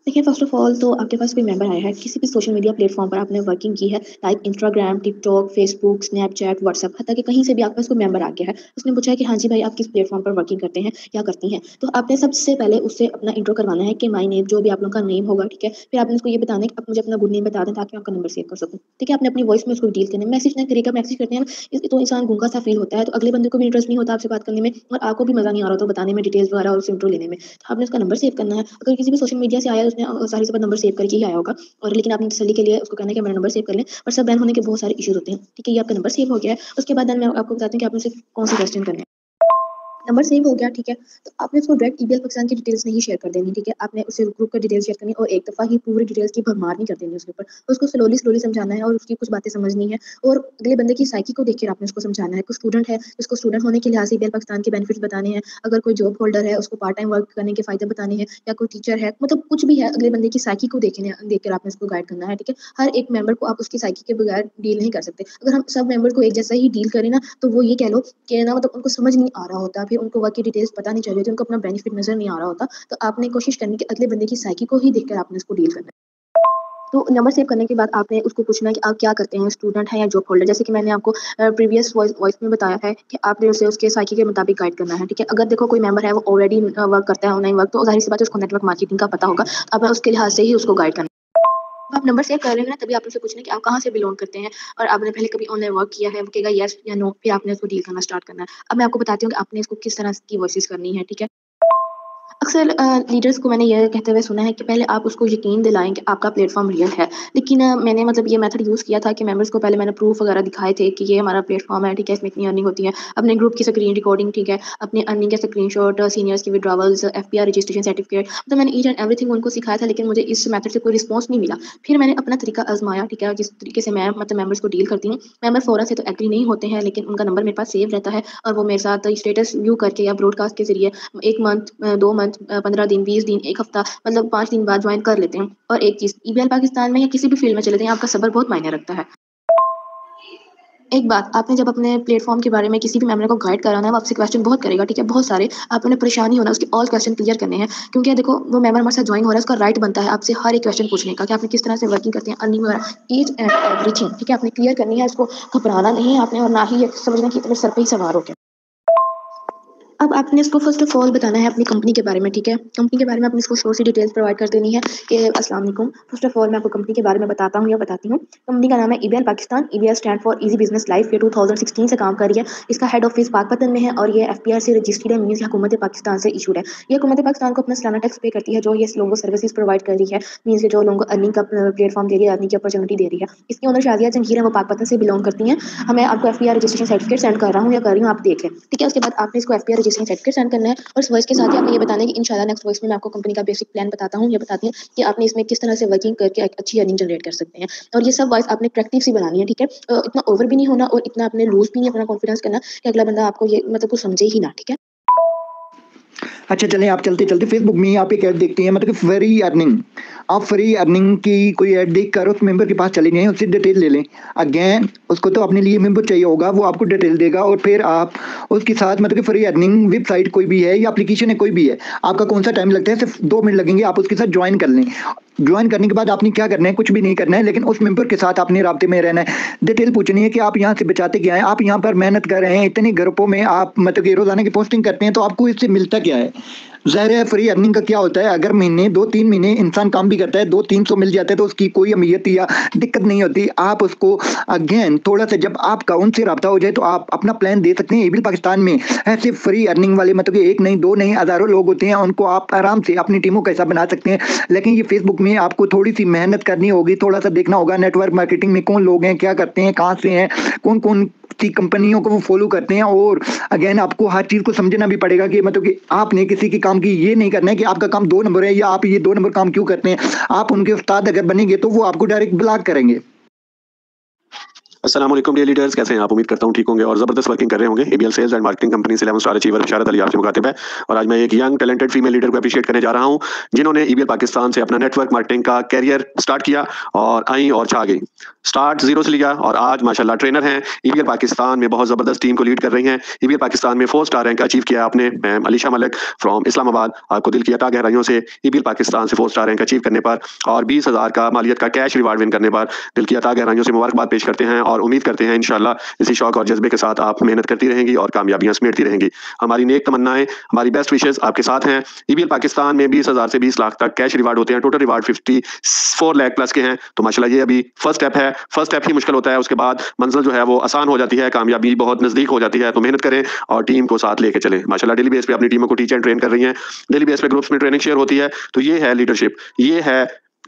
देखिए, first of all तो आपके पास कोई मेंबर आया है, किसी भी सोशल मीडिया प्लेटफ़ॉर्म पर आपने वर्किंग की है, like Instagram, TikTok, Facebook, Snapchat, WhatsApp, हत्ता कि कहीं से भी आपके पास कोई मेंबर आ गया है। उसने पूछा है कि हाँ जी भाई, आप किस प्लेटफ़ॉर्म पर वर्किंग करते हैं या करती हैं? तो आपने सबसे पहले उससे अपना इंट्रो करवाना है कि माय नेम, जो भी आप लोगों का नेम होगा, ठीक है? फिर आपने उसको ये बताना है कि आप मुझे अपना गुड नेम बता दें ताकि मैं आपका नंबर सेव कर सकूँ, ठीक है? आपने अपनी वॉइस में उसको डील करना है, मैसेज ना करिएगा, मैसेज करते हैं ना, तो इंसान गूंगा सा फ़ील होता है, तो अगले बंदे को भी इंटरेस्ट नहीं होता आपसे बात करने में और आपको भी मज़ा नहीं आ रहा होता बताने में, डिटेल्स वगैरह और उससे इंट्रो लेने में। तो आपने उसका नंबर सेव करना है। अगर किसी भी सोशल मीडिया से आया है उसने ज़ाहिर-सी बात नंबर सेव करके ही आया होगा और लेकिन आपने तसल्ली के लिए उसको कहना है कि मेरा नंबर सेव कर लें और सब बैन होने के बहुत सारे इश्यूज़ होते हैं। ठीक है, ये आपका नंबर सेव हो गया है। उसके बाद देन मैं आपको बताती हूँ कि आपने उसे कौन-से क्वेश्चन करने हैं। नंबर सेव हो गया, ठीक है? तो आपने उसको डायरेक्ट ईमेल पाकिस्तान की डिटेल्स नहीं शेयर कर देनी, ठीक है? आपने उसे ग्रुप का डिटेल्स शेयर करनी और एक दफ़ा ही पूरी डिटेल्स की भरमार नहीं कर देनी उसके ऊपर। तो उसको स्लोली समझाना है और उसकी कुछ बातें समझनी है और अगले बंदे की साइकी को देखकर आपने उसको समझाना है। कोई स्टूडेंट है, उसको स्टूडेंट होने के लिहाज से ईमेल पाकिस्तान के बेनिफिट्स बताने हैं। अगर कोई जॉब होल्डर है, उसको पार्ट टाइम वर्क करने के फ़ायदे बताने हैं या कोई टीचर है, मतलब कुछ भी है, अगले बंदे की साइकी को देखकर आपने उसको गाइड करना है, ठीक है? हर एक मेंबर को आप उसकी साइकी के बगैर डील नहीं कर सकते। अगर हम सब मेंबर को एक जैसा ही डील करें ना, तो वो ये कह लो कि ना मतलब उनको समझ नहीं आ रहा होता, फिर उनको वर्क की डिटेल्स पता नहीं चल रही होती, उनको अपना बेनिफिट नज़र नहीं आ रहा होता। तो आपने कोशिश करनी कि अगले बंदे की साइकी को ही देखकर आपने उसको डील करना है। तो नंबर सेव करने के बाद आपने उसको पूछना है कि आप क्या करते हैं, स्टूडेंट हैं या जॉब होल्डर? जैसे कि मैंने आपको प्रीवियस वॉइस वॉइस में बताया है कि आपने उसे उसके साइकी के मुताबिक गाइड करना है, ठीक है? अगर देखो कोई मेंबर है वो ऑलरेडी वर्क करता है ऑनलाइन वर्क, तो ज़ाहिर-सी बात है उसको नेटवर्क मार्केटिंग का पता होगा। तो आपने उसके लिहाज से ही उसको गाइड करना है। जब आप नंबर सेव कर रहे हैं ना, तभी आप उनसे पूछना है कि आप कहाँ से बिलॉन्ग करते हैं और आपने पहले कभी ऑनलाइन वर्क किया है? वो कहेगा येस या नो, फिर आपने उसको डील करना स्टार्ट करना है। अब मैं आपको बताती हूँ कि आपने इसको किस तरह की वॉइसेज़ करनी है, ठीक है? अक्सर लीडर्स को मैंने ये कहते हुए सुना है कि पहले आप उसको यकीन दिलाएँ कि आपका प्लेटफ़ॉर्म रियल है। लेकिन मैंने मतलब ये मेथड यूज़ किया था कि मेंबर्स को पहले मैंने प्रूफ़ वगैरह दिखाए थे कि ये हमारा प्लेटफ़ॉर्म है, ठीक है, इसमें इतनी अर्निंग होती है। अपने ग्रुप की स्क्रीन रिकॉर्डिंग, ठीक है, अपनी अर्निंग के स्क्रीनशॉट, सीनियर्स की विथड्रॉवल्स, एफपीआर रजिस्ट्रेशन सर्टिफ़िकेट, मतलब मैंने ईच एंड एवरीथिंग उनको सिखाया था, लेकिन मुझे इस मेथड से कोई रिस्पॉन्स नहीं मिला। फिर मैंने अपना तरीका आज़माया, ठीक है, जिस तरीके से मैं मतलब मेंबर्स को डील करती हूँ। मेंबर फ़ौरन से तो एग्री नहीं होते हैं, लेकिन उनका नंबर मेरे पास सेव रहता है और वो मेरे साथ स्टेटस व्यू करके या ब्रॉडकास्ट के ज़रिए 1 मंथ 2 मंथ 15 दिन, 20 दिन, 1 हफ्ता, मतलब 5 दिन बाद जॉइन कर लेते हैं। और एक चीज़, ईबीएल पाकिस्तान में या किसी भी फ़ील्ड में चले जाएँ, आपका सब्र बहुत मायने रखता है। एक बात, आपने जब अपने प्लेटफ़ॉर्म के बारे में किसी भी मेंबर को गाइड कराना है, वो आपसे क्वेश्चन बहुत करेगा, ठीक है? बहुत सारे। आप उन्हें परेशान नहीं होना, उसके ऑल क्वेश्चन क्लियर करने हैं। क्योंकि देखो, वो मेंबर हमारे साथ जॉइन हो रहा है, उसका राइट बनता है आपसे हर एक क्वेश्चन पूछने का कि आपने किस तरह से वर्किंग करते हैं, अर्निंग वगैरह, ईच एंड एवरीथिंग, ठीक है? आपने क्लियर करनी है, उसको घबराना नहीं है आपने और ना ही ये समझना कि इतने सर पे ही सवार हो गया। अब आपने इसको फ़र्स्ट ऑफ़ ऑल बताना है अपनी कंपनी के बारे में, ठीक है? कंपनी के बारे में आपने इसको शो सी डिटेल्स प्रोवाइड कर देनी है कि अस्सलाम वालेकुम, फ़र्स्ट ऑफ़ ऑल मैं आपको कंपनी के बारे में बताता हूँ या बताती हूँ। कंपनी का नाम है EBL Pakistan, EBL stand for easy business life, ये 2016 से काम कर रही है। इसका हेड ऑफ़िस पाकपतन में है और ये एफपीआर से रजिस्टर्ड है, मीन्स ये हुकूमत पाकिस्तान से इश्यूड है। ये हुकूमत पाकिस्तान को अपना सालाना टैक्स पे करती है, जो ये लोगों को सर्विसेज़ प्रोवाइड कर रही है, मीन्स ये जो लोगों को अर्निंग का प्लेटफ़ॉर्म दे रही है, अर्निंग की अपॉर्च्युनिटी दे रही है। इसकी ओनर शाज़िया जंगीर है, वो पाकपतन से बिलॉन्ग करती हैं। मैं आपको एफपीआर रजिस्ट्रेशन सर्टिफिकेट सेंड कर रहा हूँ या कर रही हूँ, आप देख लें, ठीक है? उसके बाद आपने इसको एफपीआर रजिस्ट्रेशन सर्टिफिकेट सेंड करना है और इस वॉइस के साथ ही आपने ये बताना है कि इंशाल्लाह नेक्स्ट वॉइस में मैं आपको कंपनी का बेसिक प्लान बताता हूँ, ये बताती हूँ कि आपने इसमें किस तरह से वर्किंग करके एक अच्छी अर्निंग जनरेट कर सकते हैं। और ये सब वॉइस आपने अट्रैक्टिव सी बनानी है, ठीक है? इतना ओवर भी नहीं होना और इतना आपने लूज़ भी नहीं अपना कॉन्फिडेंस करना कि अगला बंदा आपको ये मतलब कुछ समझे ही ना, ठीक है? अच्छा चलें आप चलते-चलते फ़ेसबुक में ही आप एक ऐड देखती हैं मतलब कि फ्री अर्निंग। आप फ्री अर्निंग की कोई ऐड देखकर उस मेंबर के पास चले जाएँ, उससे डिटेल ले लें। अगेन उसको तो अपने लिए मेंबर चाहिए होगा, वो आपको डिटेल देगा और फिर आप उसके साथ मतलब कि फ्री अर्निंग वेबसाइट कोई भी है या एप्लीकेशन है कोई भी है, आपका कौन-सा टाइम लगता है, सिर्फ 2 मिनट लगेंगे, आप उसके साथ जॉइन कर लें। जॉइन करने के बाद आपने क्या करना है, कुछ भी नहीं करना है, लेकिन उस मेंबर के साथ आपने राब्ते में रहना है। डिटेल पूछनी है कि आप यहाँ से बचाते क्या हैं, आप यहाँ पर मेहनत कर रहे हैं, इतने ग्रुपों में आप मतलब कि रोज़ाना की पोस्टिंग करते हैं, तो आपको इससे मिलता क्या है? ज़ाहिर है फ्री अर्निंग का क्या होता है, अगर महीने 2-3 महीने इंसान काम भी करता है, 2-300 मिल जाता है तो उसकी कोई अहमियत या दिक्कत नहीं होती। आप उसको अगेन थोड़ा-सा जब आपका उनसे राब्ता हो जाए तो आप अपना प्लान दे सकते हैं। एबीएल पाकिस्तान में ऐसे फ्री अर्निंग वाले मतलब कि 1 नहीं, 2 नहीं, हज़ारों लोग होते हैं, उनको आप आराम से अपनी टीमों का हिस्सा बना सकते हैं। लेकिन ये फेसबुक में आपको थोड़ी-सी मेहनत करनी होगी, थोड़ा-सा देखना होगा नेटवर्क मार्केटिंग में कौन लोग हैं, क्या करते हैं, कहाँ से हैं, कौन-कौन सी कंपनियों को वो फॉलो करते हैं और अगेन आपको हर चीज़ को समझना भी पड़ेगा कि मतलब कि आपने किसी के काम की ये नहीं करना है कि आपका काम 2 नंबर है या आप ये 2 नंबर काम क्यों करते हैं। आप उनके उस्ताद अगर बनेंगे तो वो आपको डायरेक्ट ब्लॉक करेंगे। अस्सलाम वालेकुम डियर लीडर्स, कैसे हैं आप? उम्मीद करता हूं ठीक होंगे और जबरदस्त वर्किंग कर रहे होंगे। ABL sales and marketing company से 11 स्टार अचीवर इशारत अली आपसे मुखातिब है और आज मैं एक यंग टैलेंटेड फीमेल लीडर को अप्रिशिएट करने जा रहा हूं जिन्होंने ईबीएल पाकिस्तान से अपना नेटवर्क मार्केटिंग का कैरियर स्टार्ट किया और आई और छा गई। स्टार्ट जीरो से लिया और आज माशाल्लाह ट्रेनर हैं। ईबीएल पाकिस्तान में बहुत जबरदस्त टीम को लीड कर रही हैं। ईबीएल पाकिस्तान में 4 स्टार रैंक अचीव किया आपने मैम अलीशा मलिक फ्रॉम इस्लामाबाद। आपको दिल की अता गहराइयों से ईबीएल पाकिस्तान से 4 स्टार रैंक अचीव करने पर और 20,000 का मालियत का कैश रिवार्ड विन करने पर दिल की अता गहराइयों से मुबारकबाद पेश करते हैं और उम्मीद करते हैं इंशाल्लाह इसी शौक और जज्बे के साथ आप मेहनत करती रहेंगी और कामयाबियां समेटती रहेंगी। हमारी नेक तमन्नाएं, हमारी बेस्ट विशेस आपके साथ हैं। ईबीएल पाकिस्तान में 20,000 से 20 लाख तक कैश रिवार्ड होते हैं। टोटल रिवार्ड 54 लाख प्लस के हैं। तो माशाल्लाह ये अभी फर्स्ट स्टेप है। फर्स्ट स्टेप ही मुश्किल होता है, उसके बाद मंजिल जो है वो आसान हो जाती है, कामयाबी बहुत नजदीक हो जाती है। तो मेहनत करें और टीम को साथ लेके चलें। माशाल्लाह डेली बेस पे अपनी टीमों को टीच एंड ट्रेन कर रही हैं। डेली बेस पे ग्रुप्स में ट्रेनिंग शेयर होती है। तो ये है लीडरशिप, ये है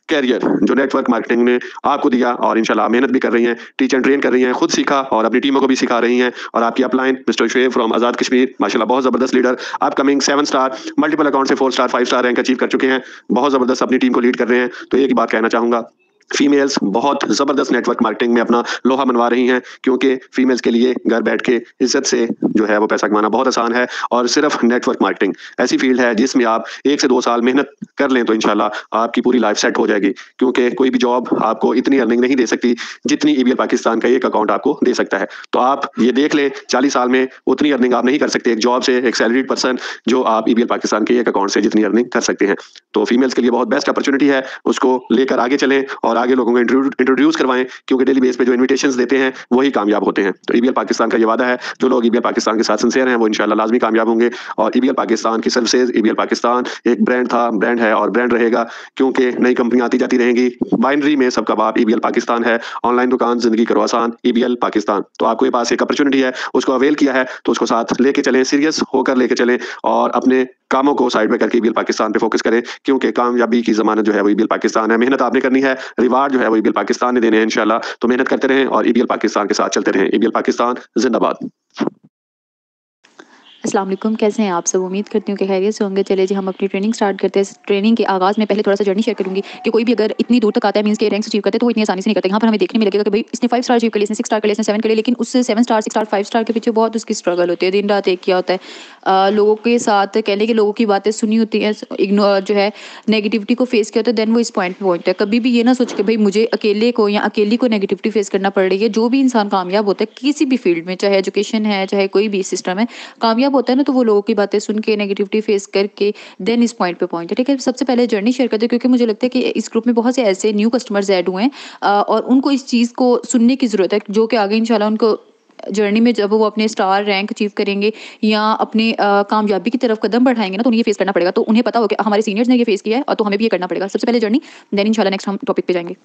कैरियर जो नेटवर्क मार्केटिंग ने आपको दिया और इंशाल्लाह मेहनत भी कर रही हैं, टीच एंड ट्रेन कर रही हैं, खुद सीखा और अपनी टीमों को भी सिखा रही हैं। और आपकी अपलाइन मिस्टर शुएब फ्रॉम आजाद कश्मीर माशाल्लाह बहुत जबरदस्त leader, upcoming 7 star multiple account से 4 स्टार 5 स्टार रैंक अचीव कर चुके हैं। बहुत जबरदस्त अपनी टीम को लीड कर रहे हैं। तो एक ही बात कहना चाहूंगा, फीमेल्स बहुत जबरदस्त नेटवर्क मार्केटिंग में अपना लोहा मनवा रही हैं क्योंकि फीमेल्स के लिए घर बैठ के इज्जत से जो है वो पैसा कमाना बहुत आसान है। और सिर्फ नेटवर्क मार्केटिंग ऐसी फील्ड है जिसमें आप 1 से 2 साल मेहनत कर लें तो इंशाल्लाह आपकी पूरी लाइफ सेट हो जाएगी। क्योंकि कोई भी जॉब आपको इतनी अर्निंग नहीं दे सकती जितनी ईबीएल पाकिस्तान का एक अकाउंट आपको दे सकता है। तो आप ये देख लें 40 साल में उतनी अर्निंग आप नहीं कर सकते एक जॉब से, एक सैलरीड पर्सन, जो आप ईबीएल पाकिस्तान के एक अकाउंट से जितनी अर्निंग कर सकते हैं। तो फीमेल्स के लिए बहुत बेस्ट अपॉर्चुनिटी है, उसको लेकर आगे चलें और आगे लोगों को इंट्रोड्यूस करवाएं क्योंकि डेली बेस पे जो इन्विटेशंस देते हैं वही कामयाब होते हैं। तो ईबीएल पाकिस्तान का ये वादा है, जो लोग ईबीएल पाकिस्तान के साथ सिंसियर हैं वो इंशाल्लाह लाजमी कामयाब होंगे। और ईबीएल पाकिस्तान की सर्विसेज, ईबीएल पाकिस्तान एक ब्रांड था, ब्रांड है और ब्रांड रहेगा क्योंकि नई कंपनियां आती जाती रहेंगी। बाइनरी में सबका बाप ईबीएल पाकिस्तान है। ऑनलाइन दुकान जिंदगी करो आसान, ईबीएल पाकिस्तान। तो आपके पास एक अपॉर्चुनिटी है, उसको अवेल किया है तो उसको साथ लेके चलें, सीरियस होकर लेके चलें और अपने कामों को साइड में करके ईबीएल पाकिस्तान पे फोकस करें क्योंकि कामयाबी की जमानत जो है वो ईबीएल पाकिस्तान है। मेहनत आपने करनी है, रिवार्ड जो है वो ईबीएल पाकिस्तान ने देने हैं इंशाल्लाह। तो मेहनत करते रहें और ईबीएल पाकिस्तान के साथ चलते रहें। ईबीएल पाकिस्तान जिंदाबाद। अस्सलाम वालेकुम, कैसे हैं आप सब? उम्मीद करती हूँ कि खैरियत से होंगे। चले जी हम अपनी ट्रेनिंग स्टार्ट करते हैं। ट्रेनिंग के आगाज़ में पहले थोड़ा सा जर्नी शेयर करूँगी कि कोई भी अगर इतनी दूर तक आता है मींस के रैंक्स अचीव करते हैं तो वो इतनी आसानी से नहीं करते। यहाँ पर हमें देखने में लगेगा कि भाई इसने 5 स्टार अचीव कर लिए, इसने 6 स्टार कर लिए, इसने 7 कर लिए, लेकिन उससे 7 स्टार 6 स्टार 5 स्टार के पीछे बहुत उसकी स्ट्रगल होती है। दिन रात एक किया होता है, लोगों के साथ कहने के लोगों की बातें सुनी होती हैं, इग्नोर जो है नेगेटिविटी को फेस किया होता है। देन वो इस पॉइंट पे पहुंचता है। कभी भी ये ना सोच के भाई मुझे अकेले को या अकेली को नेगेटिविटी फेस करना पड़ रही है। जो भी इंसान कामयाब होता है किसी भी फील्ड में, चाहे एजुकेशन है चाहे कोई भी सिस्टम है, कामयाब होता है ना तो वो लोगों की बातें सुन के नेगेटिविटी फेस करके देन इस पॉइंट पे पहुंचे। ठीक है, सबसे पहले जर्नी शेयर करते हैं क्योंकि मुझे लगता है कि इस ग्रुप में बहुत से ऐसे न्यू कस्टमर्स ऐड हुए हैं और उनको इस चीज़ को सुनने की ज़रूरत है जो कि आगे इंशाल्लाह उनको जर्नी में जब वो अपने स्टार रैंक अचीव करेंगे या अपने कामयाबी की तरफ कदम बढ़ाएंगे ना तो उन्हें ये फेस करना पड़ेगा। तो उन्हें पता हो कि हमारे सीनियर्स ने ये फेस किया है और तो हमें भी ये करना पड़ेगा। सबसे पहले जर्नी, देन इंशाल्लाह नेक्स्ट हम टॉपिक पे जाएंगे।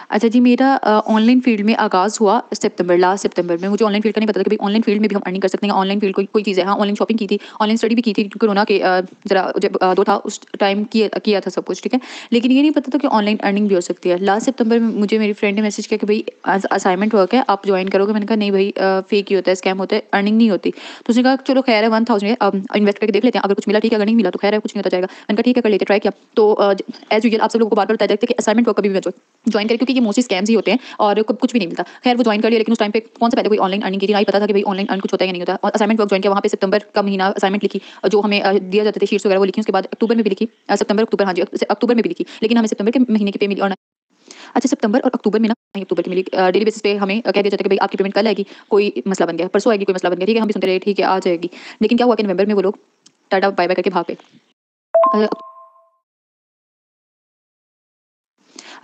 अच्छा जी, मेरा ऑनलाइन फील्ड में आगाज़ हुआ सितंबर, लास्ट सितंबर में। मुझे ऑनलाइन फील्ड का नहीं पता था कि भाई ऑनलाइन फील्ड में भी हम अर्निंग कर सकते हैं। ऑनलाइन फील्ड कोई चीज़ है। हाँ, ऑनलाइन शॉपिंग की थी, ऑनलाइन स्टडी भी की थी, कोरोना के ज़रा जब दो था उस टाइम किया था सब कुछ। ठीक है, लेकिन ये नहीं पता था कि ऑनलाइन अर्निंग भी हो सकती है। लास्ट सितंबर में मुझे मेरी फ्रेंड ने मैसेज किया कि भाई असाइनमेंट वर्क है, आप ज्वाइन करोगे? मैंने कहा नहीं भाई, फेक ही होता है, स्कैम होता है, अर्निंग नहीं होती। तो उसने कहा चलो खैर है, 1000 है, अब इन्वेस्ट करके देख लेते हैं, अगर कुछ मिला ठीक है, अगर नहीं मिला तो खैर है, कुछ नहीं होता जाएगा। मैंने कहा ठीक है, कर लेते, ट्राई किया। तो एज यूजुअल आप सब लोगों को बार बार बताया जाता है कि असाइनमेंट वर्क कभी भी ज्वाइन करें क्योंकि ये मोस्टली स्कैम्स ही होते हैं और कुछ भी नहीं मिलता। खैर वो ज्वाइन कर लिया, लेकिन उस टाइम पे कौन सा पहले कोई ऑनलाइन अर्निंग की थी, नहीं पता था कि भाई ऑनलाइन अर्न कुछ होता है या नहीं होता। और असाइनमेंट वर्क ज्वाइन किया, वहाँ पे सितंबर का महीना असाइनमेंट लिखी, जो हमें दिया जाते थे शीट्स वगैरह वो लिखी। उसके बाद अक्टूबर में भी लिखी, सितंबर अक्टूबर, हाँ जी अक्टूबर में भी लिखी, लेकिन हमें सितंबर के महीने की पे मिली। और अच्छा, सितंबर और अक्टूबर में ना, अक्टूबर की मिली। डेली बेसिस पे हमें कह दिया जाता है कि भाई आपकी पेमेंट कल आएगी, कोई मसला बन गया, परसों आएगी, कोई मसला बन गया। ठीक है, हम भी सुनते रहे ठीक है आ जाएगी, लेकिन क्या हुआ कि नवंबर में वो लोग टाटा बाय बाय करके भाग गए।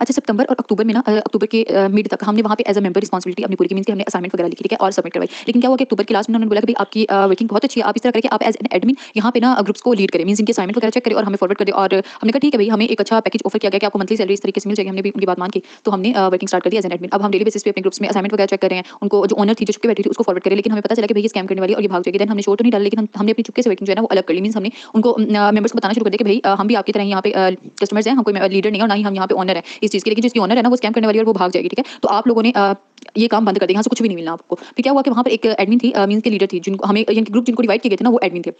अच्छा, सितंबर और अक्टूबर में ना, अक्टूबर के मिड तक हमने वहाँ पे एज अ मेंबर रिस्पांसिबिलिटी अपनी पूरी की, मींस कि हमने असाइनमेंट वगैरह लिखी, ठीक है, और सबमिट करवाई। लेकिन क्या हुआ कि अक्टूबर के लास्ट में उन्होंने बोला कि भाई आपकी वर्किंग बहुत अच्छी है, आप इस तरह करके आप एज एन एडमिन यहाँ पे ना ग्रुप्स को लीड करें, मींस इनके असाइनमेंट वगैरह चेक करें और हमें फॉरवर्ड कर दे। और हमने कहा ठीक है भाई, हमें एक अच्छा पैकेज ऑफर किया गया कि आपको मंथली सैलरी इस तरीके से मिल जाएगी। हमने भी उनकी बात मान की, तो हमने वर्किंग स्टार्ट कर दी एज एन एडमिन। अब हम डेली बेसिस पे अपने ग्रुप्स में असाइनमेंट वगैरह चेक कर रहे हैं, उनको जो ओनर थी जो चुपके बैठी थी उसको फॉरवर्ड करें, लेकिन हमें पता चला कि भाई ये स्कैम करने वाली है और ये भाग जाएगी। देन हमने शो तो नहीं डाला, लेकिन हमने अपनी चुपके से वर्किंग जो है ना वो अलग कर ली, मींस हमने उनको मेंबर्स को बताना शुरू कर दिया कि भाई हम भी आपकी तरह यहाँ पे कस्टमर्स हैं, हम कोई लीडर नहीं है और ना ही हम यहाँ पे ओनर है इस चीज़ के, लेकिन जिसकी ओनर है ना वो स्कैम करने वाली है और वो भाग जाएगी। ठीक है, तो आप लोगों ने ये काम बंद कर दिया, यहाँ से कुछ भी नहीं मिलना आपको। फिर क्या हुआ कि वहाँ पर एक एडमिन थी, मींस के लीडर थी, जिनको हमें ग्रुप जिनको डिवाइड किए गए थे ना वो एडमिन थे।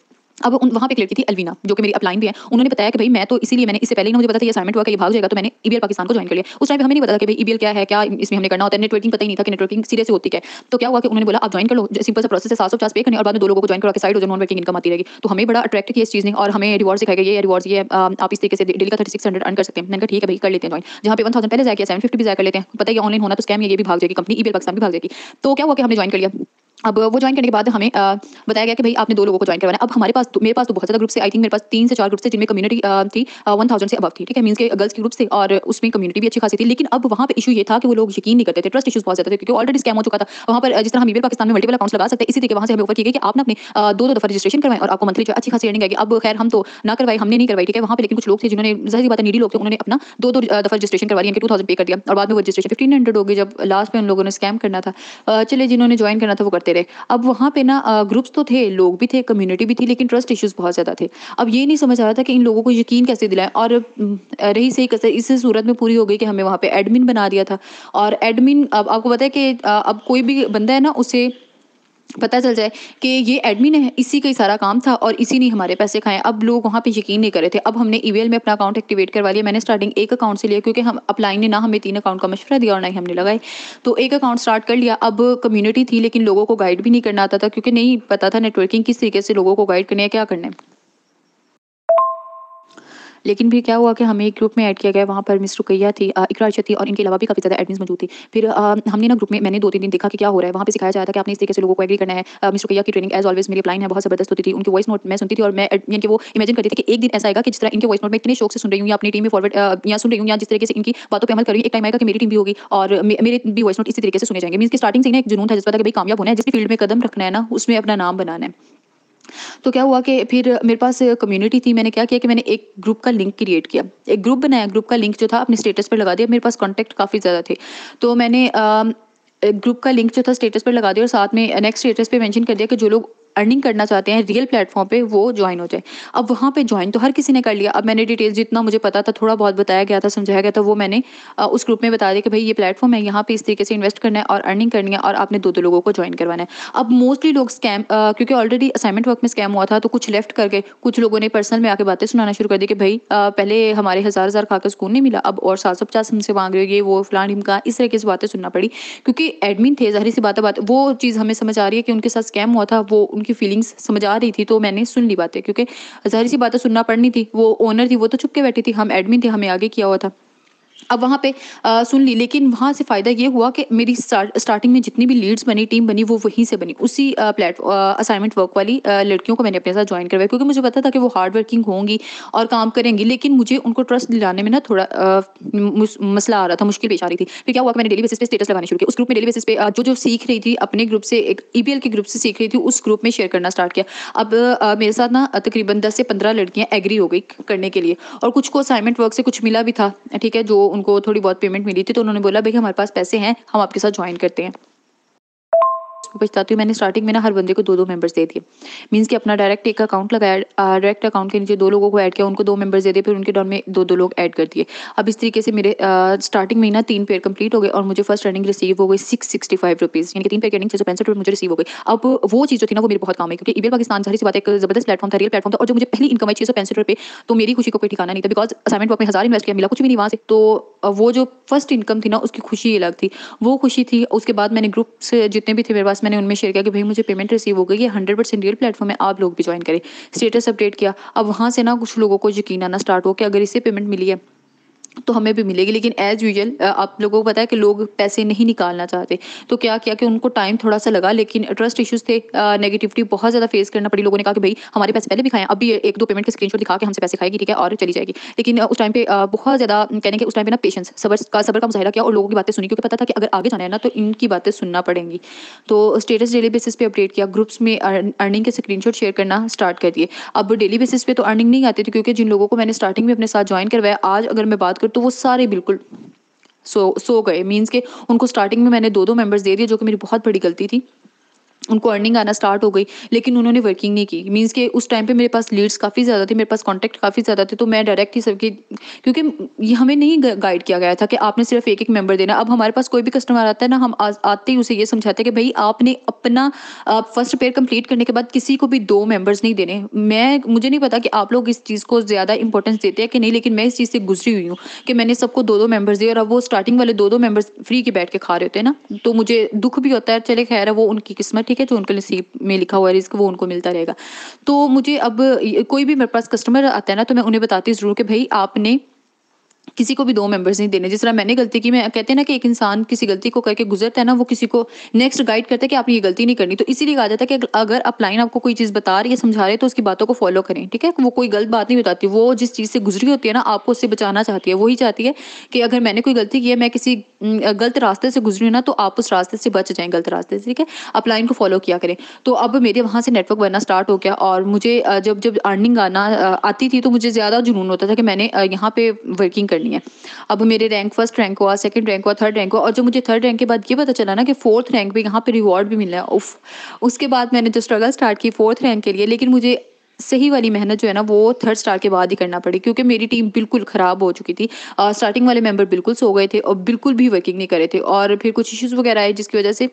अब वहाँ पे एक लड़की थी अलवीना, जो कि मेरी अपलाइन भी है। उन्होंने बताया कि भाई मैं तो इसीलिए मैंने इससे पहले ही ना मुझे पता था ये असाइनमेंट वर्क है, ये भाग जाएगा, तो मैंने ईबीएल पाकिस्तान को ज्वाइन कर लिया। उस टाइम पे हमें नहीं पता था कि भाई ईबीएल क्या है, क्या इसमें हमने करना होता है, नेटवर्किंग पता ही नहीं था कि नेटवर्किंग सीरियस होती क्या है। तो क्या हुआ कि उन्होंने बोला आप ज्वाइन कर लो, सिंपल सा प्रोसेस है, 750 पे करने और बाद में 2 लोगों को ज्वाइन करा के साइड हो जाओ, नॉन वर्किंग इनकम आती रहेगी। तो हमें बड़ा अट्रैक्ट किया इस चीज़ ने और हमें रिवॉर्ड दिखाया गया, ये रिवॉर्ड्स ये आप इस तरीके से डेली का 3600 अर्न कर सकते हैं। मैंने कहा ठीक है भाई कर लेते हैं ज्वाइन, जहाँ पे 1000 पहले जाए किया 750 भी जाया कर लेते हैं, पता है ये ऑनलाइन होना तो स्कैम, ये भी भाग जाएगी कंपनी, ईबीएल पाकिस्तान भी भाग जाएगी। तो क्या हुआ कि हमने ज्वाइन कर लिया। अब वो ज्वाइन करने के बाद हमें बताया गया कि भाई आपने 2 लोगों को ज्वाइन करवाना है। अब हमारे पास मेरे पास तो बहुत ज़्यादा ग्रुप से, आई थिंक मेरे पास 3 से 4 ग्रुप से जिनमें कम्युनिटी थी 1000 से अबव थी, ठीक है, मींस के गर्ल्स के ग्रुप से, और उसमें कम्युनिटी भी अच्छी खासी थी। लेकिन अब वहाँ पे इशू ये था कि वो लोग यकीन नहीं करते थे, ट्रस्ट इश्यूज बहुत ज़्यादा थे क्योंकि ऑलरेडी स्कैम हो चुका था वहाँ पर। जिस तरह हम ईबीएल पाकिस्तान में मल्टीपल अकाउंट्स लगा सकते हैं, इसी तरीके वहाँ से हमें ऑफर की गई कि आपने अपने 2-2 दफा रजिस्ट्रेशन करवाएं और आपको मंथली जो अच्छी खासी अर्निंग आएगी। अब खैर हम तो ना करवाई, हमने नहीं करवाई, ठीक है, वहाँ पे लेकिन कुछ लोग थे जिन्होंने, ज़ाहिर सी बात है नीडी लोग थे, उन्होंने अपना 2-2 दफा रजिस्ट्रेशन करवा लिया, 2000 पे कर दिया और बाद में वो रजिस्ट्रेशन 1500 हो गई जब लास्ट में उन लोगों ने स्कैम करना था। चलिए जिन्होंने ज्वाइन करना था वो करते रहे। अब वहाँ पे ना ग्रुप्स तो थे, लोग भी थे, कम्युनिटी भी थी, लेकिन ट्रस्ट इश्यूज बहुत ज़्यादा थे। अब ये नहीं समझ आ रहा था कि इन लोगों को यकीन कैसे दिलाएं, और रही सही कसर इस सूरत में पूरी हो गई कि हमें वहाँ पे एडमिन बना दिया था। और एडमिन, अब आपको पता है कि अब कोई भी बंदा है ना, उसे पता चल जाए कि ये एडमिन है, इसी का ही सारा काम था और इसी ने हमारे पैसे खाए। अब लोग वहाँ पे यकीन नहीं कर रहे थे। अब हमने ईमेल में अपना अकाउंट एक्टिवेट करवा लिया। मैंने स्टार्टिंग एक अकाउंट से लिया क्योंकि हम अपलाइन ने ना हमें 3 अकाउंट का मशवरा दिया और ना ही हमने लगाए, तो एक अकाउंट स्टार्ट कर लिया। अब कम्युनिटी थी लेकिन लोगों को गाइड भी नहीं करना आता था क्योंकि नहीं पता था नेटवर्किंग किस तरीके से लोगों को गाइड करनी है, क्या करना है। लेकिन फिर क्या हुआ कि हमें एक ग्रुप में ऐड किया गया, वहाँ पर मिस रुकैया थी, इकरा अर्शद थी और इनके अलावा भी काफ़ी ज़्यादा एडमिन्स मौजूद थी। फिर हमने ना ग्रुप में मैंने 2-3 दिन देखा कि क्या हो रहा है। वहाँ पे सिखाया जाता था कि आपने इस तरीके से लोगों को एग्री करना है। मिस रुकैया की ट्रेनिंग एज़ ऑलवेज़ मेरी अपलाइन है, बहुत ज़बरदस्त होती थी। उनकी वॉइस नोट मैं सुनती थी और मैं यानी कि वो इमेजिन करती थी कि एक दिन ऐसा आएगा कि जिस तरह इनके वॉइस नोट में इतने शौक से सुन रही हूँ या अपनी टीम में फॉरवर्ड या सुन रही हूँ या जिस तरीके से इनकी बातों पे अमल कर रही हूँ, एक टाइम आएगा कि मेरी टीम भी होगी और मेरे भी वॉइस नोट इसी तरीके से सुने जाएंगे। मीन्स की स्टार्टिंग से ही ना एक जुनून था, जज्बा था कि भाई कामयाब होना है, जिस भी फील्ड में कदम रखना है ना उसमें अपना नाम बनाना है। तो क्या हुआ कि फिर मेरे पास कम्युनिटी थी, मैंने क्या किया कि मैंने एक ग्रुप का लिंक क्रिएट किया, एक ग्रुप बनाया, ग्रुप का लिंक जो था अपने स्टेटस पर लगा दिया। मेरे पास कॉन्टैक्ट काफ़ी ज़्यादा थे, तो मैंने ग्रुप का लिंक जो था स्टेटस पर लगा दिया और साथ में नेक्स्ट स्टेटस पे मेंशन कर दिया कि जो लोग अर्निंग करना चाहते हैं रियल प्लेटफॉर्म पे वो ज्वाइन हो जाए। अब वहाँ पे ज्वाइन तो हर किसी ने कर लिया। अब मैंने डिटेल्स जितना मुझे पता था, थोड़ा बहुत बताया गया था, समझाया गया था, वो मैंने उस ग्रुप में बता दिया कि भाई ये प्लेटफॉर्म है, यहाँ पे इस तरीके से इन्वेस्ट करना है और अर्निंग करनी है और आपने 2-2 लोगों को ज्वाइन करवाना है। अब मोस्टली लोग स्कैम, क्योंकि ऑलरेडी असाइनमेंट वर्क में स्कैम हुआ था तो कुछ लेफ्ट कर गए, कुछ लोगों ने पर्सनल में आके बातें सुनाना शुरू कर दी कि भाई पहले हमारे हज़ार खाकर सुकून नहीं मिला, अब और 750 हमसे मांग रहे हो, ये वो फलान ढिमका, इस तरीके से बातें सुनना पड़ी क्योंकि एडमिन थे। ज़ाहिर सी बात वो चीज़ हमें समझ आ रही है कि उनके साथ स्कैम हुआ था, वो उनकी फीलिंग्स समझ आ रही थी, तो मैंने सुन ली बातें क्योंकि ज़ाहिर सी बात है सुनना पड़नी थी। वो ओनर थी, वो तो चुप के बैठी थी, हम एडमिन थे, हमें आगे किया हुआ था। अब वहाँ पे सुन ली, लेकिन वहाँ से फ़ायदा ये हुआ कि मेरी स्टार्टिंग में जितनी भी लीड्स बनी, टीम बनी, वो वहीं से बनी। उसी असाइनमेंट वर्क वाली लड़कियों को मैंने अपने साथ जॉइन करवाया क्योंकि मुझे पता था कि वो हार्ड वर्किंग होंगी और काम करेंगी, लेकिन मुझे उनको ट्रस्ट दिलाने में ना थोड़ा मसला आ रहा था, मुश्किल पेश आ रही थी। फिर क्या हुआ कि मैंने डेली बेसिस पे स्टेटस लगाने शुरू किया। उस ग्रुप में डेली बेसिस पे जो सीख रही थी अपने ग्रुप से, एक ईबीएल के ग्रुप से सीख रही थी, उस ग्रुप में शेयर करना स्टार्ट किया। अब मेरे साथ ना तकरीबन 10 से 15 लड़कियाँ एग्री हो गई करने के लिए और कुछ को असाइनमेंट वर्क से कुछ मिला भी था, ठीक है, जो उनको थोड़ी बहुत पेमेंट मिली थी, तो उन्होंने बोला भाई हमारे पास पैसे हैं, हम आपके साथ ज्वाइन करते हैं। पछताती हूँ, मैंने स्टार्टिंग में ना हर बंदे को 2-2 मेंबर्स दे दिए। मींस कि अपना डायरेक्ट एक अकाउंट लगाया, डायरेक्ट अकाउंट के नीचे 2 लोगों को ऐड किया, उनको 2 मेंबर्स दे दिए, फिर उनके डाउन में 2-2 लोग ऐड कर दिए। अब इस तरीके से मेरे स्टार्टिंग में ही ना 3 पेयर कंप्लीट हो गए और मुझे फर्स्ट अर्निंग रिसीव हो गई 665 रुपीज़, यानी कि 3 पेयर की अर्निंग 665 रुपये मुझे रिसीव हो गई। अब वो चीज़ जो थी ना वो मेरे बहुत काम आई क्योंकि ईबीएल पाकिस्तान ज़ाहिर सी बात है एक ज़बरदस्त प्लेटफॉर्म था, रियल प्लेटफॉर्म था और जो मुझे पहली इनकम आई 665 रुपये, तो मेरी खुशी को कोई ठिकाना नहीं था बिकॉज़ असाइनमेंट वर्क में 1000 इन्वेस्ट किया, मिला कुछ भी नहीं वहाँ से। तो वो जो फर्स्ट इनकम थी ना उसकी खुशी अलग थी, वो खुशी थी। उसके बाद मैंने ग्रुप से जितने भी थे मेरे पास, मैंने उनमें शेयर किया कि भाई मुझे पेमेंट रिसीव हो गई है, 100% रियल प्लेटफॉर्म है, आप लोग भी ज्वाइन करें। स्टेटस अपडेट किया। अब वहाँ से ना कुछ लोगों को यकीन आना स्टार्ट हो कि अगर इससे पेमेंट मिली है तो हमें भी मिलेगी, लेकिन एज यूजुअल आप लोगों को पता है कि लोग पैसे नहीं निकालना चाहते। तो क्या किया कि उनको टाइम थोड़ा सा लगा, लेकिन ट्रस्ट इश्यूज थे, नेगेटिविटी बहुत ज़्यादा फेस करना पड़ी। लोगों ने कहा कि भाई हमारे पैसे पहले भी खाए, अभी 1-2 पेमेंट के स्क्रीनशॉट दिखा के हमसे पैसे खाएगी, ठीक है, और चली जाएगी। लेकिन उस टाइम पे बहुत ज़्यादा कहने के उस टाइम पे ना पेशेंस, सब्र का मुजाहिरा किया और लोगों की बातें सुनी क्योंकि पता था कि अगर आगे जाना है ना तो इनकी बातें सुनना पड़ेंगी। तो स्टेटस डेली बेसिस पे अपडेट किया, ग्रुप्स में अर्निंग के स्क्रीनशॉट शेयर करना स्टार्ट कर दिए। अब डेली बेसिस पे तो अर्निंग नहीं आती थी क्योंकि जिन लोगों को मैंने स्टार्टिंग में अपने साथ ज्वाइन करवाया, आज अगर मैं बात करूँ तो वो सारे बिल्कुल सो गए। मीन्स के उनको स्टार्टिंग में मैंने 2-2 मेंबर्स दे दिए जो कि मेरी बहुत बड़ी गलती थी। उनको अर्निंग आना स्टार्ट हो गई, लेकिन उन्होंने वर्किंग नहीं की। मीन्स के उस टाइम पे मेरे पास लीड्स काफ़ी ज़्यादा थे, मेरे पास कॉन्टैक्ट काफ़ी ज़्यादा थे, तो मैं डायरेक्ट ही सबकी, क्योंकि ये हमें नहीं गाइड किया गया था कि आपने सिर्फ एक एक मेंबर देना। अब हमारे पास कोई भी कस्टमर आता है ना, हम आते ही उसे ये समझाते हैं कि भाई आपने अपना फर्स्ट पेयर कंप्लीट करने के बाद किसी को भी 2 मेंबर्स नहीं देने। मुझे नहीं पता कि आप लोग इस चीज़ को ज़्यादा इंपॉर्टेंस देते हैं कि नहीं, लेकिन मैं इस चीज़ से गुजरी हुई हूँ कि मैंने सबको 2-2 मेंबर्स दिए, और अब वो स्टार्टिंग वाले 2-2 मेंबर्स फ्री के बैठ के खा रहे होते हैं ना, तो मुझे दुःख भी होता है। चले खैर है, वो उनकी किस्मत, ठीक है, जो उनके नसीब में लिखा हुआ है रिज़्क वो उनको मिलता रहेगा। तो मुझे अब कोई भी मेरे पास कस्टमर आता है ना, तो मैं उन्हें बताती ज़रूर कि भई आपने किसी को भी 2 मेंबर्स नहीं देने। जिस तरह मैंने गलती की, मैं कहते हैं ना कि एक इंसान किसी गलती को करके गुज़रता है ना, वो किसी को नेक्स्ट गाइड करता है कि आपने ये गलती नहीं करनी। तो इसीलिए कहा जाता है कि अगर अपलाइन आपको कोई चीज़ बता रही है, समझा रही है, तो उसकी बातों को फ़ॉलो करें, ठीक है? वो कोई गलत बात नहीं बताती। वो जिस चीज़ से गुज़री होती है ना, आपको उससे बचाना चाहती है। वो ही चाहती है कि अगर मैंने कोई गलती की है, मैं किसी गलत रास्ते से गुज़री हूँ ना, तो आप उस रास्ते से बच जाएँ, गलत रास्ते से, ठीक है? अपलाइन को फ़ॉलो किया करें। तो अब मेरे वहाँ से नेटवर्क बनना स्टार्ट हो गया, और मुझे जब अर्निंग आती थी, तो मुझे ज़्यादा जुनून होता था कि मैंने यहाँ पे वर्किंग करनी है। अब मेरे रैंक फर्स्ट रैंक हुआ, सेकंड रैंक हुआ, थर्ड रैंक हुआ, और जब मुझे थर्ड रैंक के बाद ये पता चला ना कि फोर्थ रैंक पे यहाँ पे रिवॉर्ड भी मिल रहा है, उफ़! उसके बाद मैंने जो स्ट्रगल स्टार्ट की फोर्थ रैंक के लिए, लेकिन मुझे सही वाली मेहनत जो है ना, वो थर्ड स्टार के बाद ही करना पड़ी, क्योंकि मेरी टीम बिल्कुल ख़राब हो चुकी थी। स्टार्टिंग वाले मेंबर बिल्कुल सो गए थे और बिल्कुल भी वर्किंग नहीं कर रहे थे, और फिर कुछ इश्यूज़ वगैरह आए जिसकी वज़ह से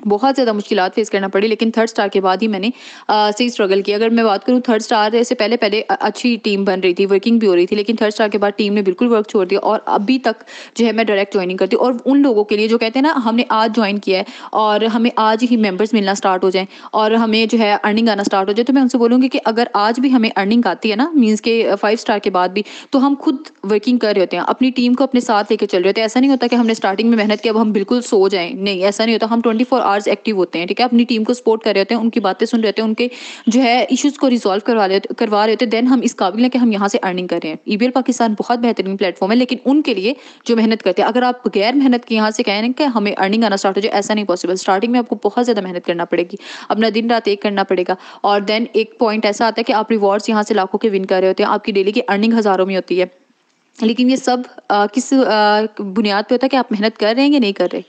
बहुत ज़्यादा मुश्किलात फेस करना पड़ी, लेकिन थर्ड स्टार के बाद ही मैंने सही स्ट्रगल किया। अगर मैं बात करूँ थर्ड स्टार से पहले अच्छी टीम बन रही थी, वर्किंग भी हो रही थी, लेकिन थर्ड स्टार के बाद टीम ने बिल्कुल वर्क छोड़ दिया, और अभी तक जो है मैं डायरेक्ट जॉइनिंग करती हूँ। और उन लोगों के लिए जो कहते हैं ना, हमने आज जॉइन किया है और हमें आज ही मेंबर्स मिलना स्टार्ट हो जाएँ और हमें जो है अर्निंग आना स्टार्ट हो जाए, तो मैं उनसे बोलूँगी कि अगर आज भी हमें अर्निंग आती है ना, मीन्स के 5 स्टार के बाद भी, तो हम खुद वर्किंग कर रहे होते हैं, अपनी टीम को अपने साथ लेके चल रहे होते हैं। ऐसा नहीं होता कि हमने स्टार्टिंग में मेहनत की, अब हम बिल्कुल सो जाएँ, नहीं, ऐसा नहीं होता। हम 24 आवर्स एक्टिव होते हैं, ठीक है? अपनी टीम को सपोर्ट कर रहे होते हैं, उनकी बातें सुन रहे होते हैं, उनके जो है इश्यूज़ को रिज़ॉल्व करवा रहे होते हैं, देन हम इस काबिल हैं कि हम यहाँ से अर्निंग कर रहे हैं। ईबीएल पाकिस्तान बहुत बेहतरीन प्लेटफ़ॉर्म है, लेकिन उनके लिए जो मेहनत करते हैं, अगर आप बगैर मेहनत के यहाँ से कहें ना कि हमें अर्निंग आना स्टार्ट हो जाए, ऐसा नहीं पॉसिबल। स्टार्टिंग में आपको बहुत ज़्यादा मेहनत करना पड़ेगी, अपना दिन-रात एक करना पड़ेगा, और देन एक पॉइंट ऐसा आता है कि आप रिवॉर्ड्स यहाँ से लाखों के विन कर रहे होते हैं, आपकी डेली की अर्निंग हज़ारों में होती है। लेकिन ये सब किस बुनियाद पे होता है कि आप मेहनत कर रहे हैं या नहीं कर रहे?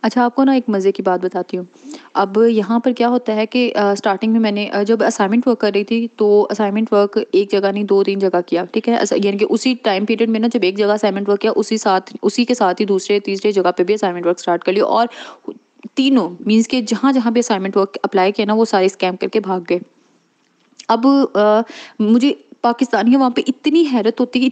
अच्छा, आपको ना एक मज़े की बात बताती हूँ। अब यहाँ पर क्या होता है कि स्टार्टिंग में मैंने जब असाइनमेंट वर्क कर रही थी, तो असाइनमेंट वर्क एक जगह नहीं 2-3 जगह किया, ठीक है? यानी कि उसी टाइम पीरियड में ना, जब एक जगह असाइनमेंट वर्क किया, उसी के साथ ही दूसरे तीसरे जगह पे भी असाइनमेंट वर्क स्टार्ट कर लिया, और तीनों मीन्स के जहाँ-जहाँ भी असाइनमेंट वर्क अप्लाई किया ना, वो सारे स्कैम करके भाग गए। अब मुझे पाकिस्तानियों वहाँ पे इतनी हैरत होती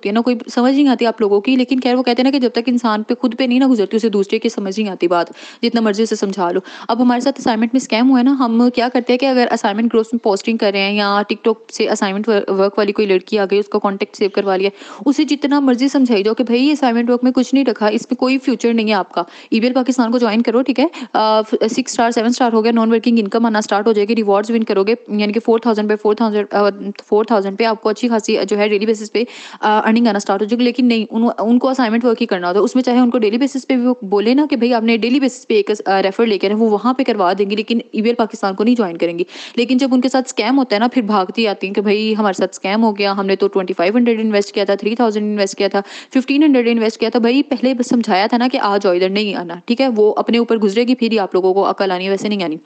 है ना, कोई समझ नहीं आती आप लोगों की। लेकिन ख़ैर वो कहते हैं ना कि जब तक इंसान पे खुद पे नहीं ना गुज़रती, उसे दूसरे की समझ नहीं आती बात, जितना मर्ज़ी उसे समझा लो। अब हमारे साथ असाइनमेंट में स्कैम हुआ है ना, हम क्या करते हैं कि अगर असाइनमेंट ग्रुप्स में पोस्टिंग कर रहे हैं, या टिकटॉक से असाइनमेंट वर्क वाली कोई लड़की आ गई, उसका कॉन्टैक्ट सेव करवा लिया, उसे जितना मर्ज़ी समझाई जाओ कि भई ये असाइनमेंट वर्क में कुछ नहीं रखा, इसमें कोई फ्यूचर नहीं है आपका। ईबीएल पाकिस्तान को जॉइन करो, ठीक है? 6 स्टार 7 स्टार हो गया, नॉन वर्किंग इनकम आना स्टार्ट हो जाएगी, रिवॉर्ड्स विन करोगे, यानी कि 4,000 पे आपको अच्छी खासी जो है डेली बेसिस पे अर्निंग आना स्टार्ट हो जाएगी। लेकिन नहीं, उनको असाइनमेंट वर्क ही करना होता है। उसमें चाहे उनको डेली बेसिस पे भी वो बोले ना कि भई आपने डेली बेसिस पे एक रेफर लेके आना है, वो वहाँ पे करवा देंगी, लेकिन ईबीएल पाकिस्तान को नहीं जॉइन करेंगी। लेकिन जब उनके साथ स्कैम होता है ना, फिर भागती आती हैं कि भई हमारे साथ स्कैम हो गया, हमने तो 2500 इन्वेस्ट किया था, 3000 इन्वेस्ट किया था, 1500 इन्वेस्ट किया था। भई पहले बस समझाया था ना कि आ जाओ, इधर नहीं आना, ठीक है? वो अपने ऊपर गुज़रेगी, फिर ही आप लोगों को अकल आनी है, वैसे नहीं आनी।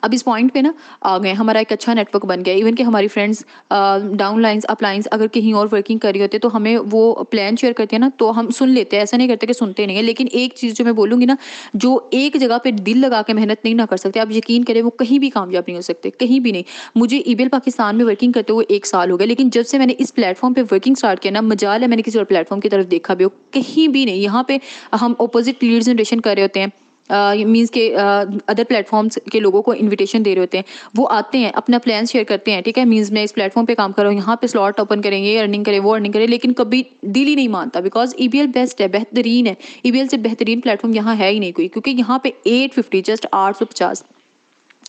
अब इस पॉइंट पे ना आ गए, हमारा एक अच्छा नेटवर्क बन गया। इवन कि हमारी friends down lines up lines अगर कहीं और वर्किंग कर रही होती है, तो हमें वो प्लान शेयर करती है ना, तो हम सुन लेते हैं, ऐसा नहीं करते कि सुनते नहीं है। लेकिन एक चीज़ जो मैं बोलूँगी ना, जो एक जगह पे दिल लगा के मेहनत नहीं ना कर सकते, आप यकीन करें वो कहीं भी कामयाब नहीं हो सकते, कहीं भी नहीं। मुझे ईबीएल पाकिस्तान में वर्किंग करते हुए 1 साल हो गया, लेकिन जब से मैंने इस प्लेटफॉर्म पे वर्किंग स्टार्ट किया ना, मजाल है मैंने किसी और प्लेटफॉर्म की तरफ देखा भी हो, कहीं भी नहीं। यहाँ पे हम अपोजिट लीड जनरेशन कर रहे होते हैं, मीन्स के अदर प्लेटफॉर्म्स के लोगों को इनविटेशन दे रहे होते हैं, वो आते हैं, अपना प्लान शेयर करते हैं, ठीक है? मीन्स मैं इस प्लेटफॉर्म पे काम कर रहा हूँ, यहाँ पे स्लॉट ओपन करें, ये अर्निंग करें, वो अर्निंग करें, लेकिन कभी दिल ही नहीं मानता, बिकॉज ईबीएल बेस्ट है, बेहतरीन है। ईबीएल से बेहतरीन प्लेटफॉर्म यहाँ है ही नहीं कोई, क्योंकि यहाँ पे 850 जस्ट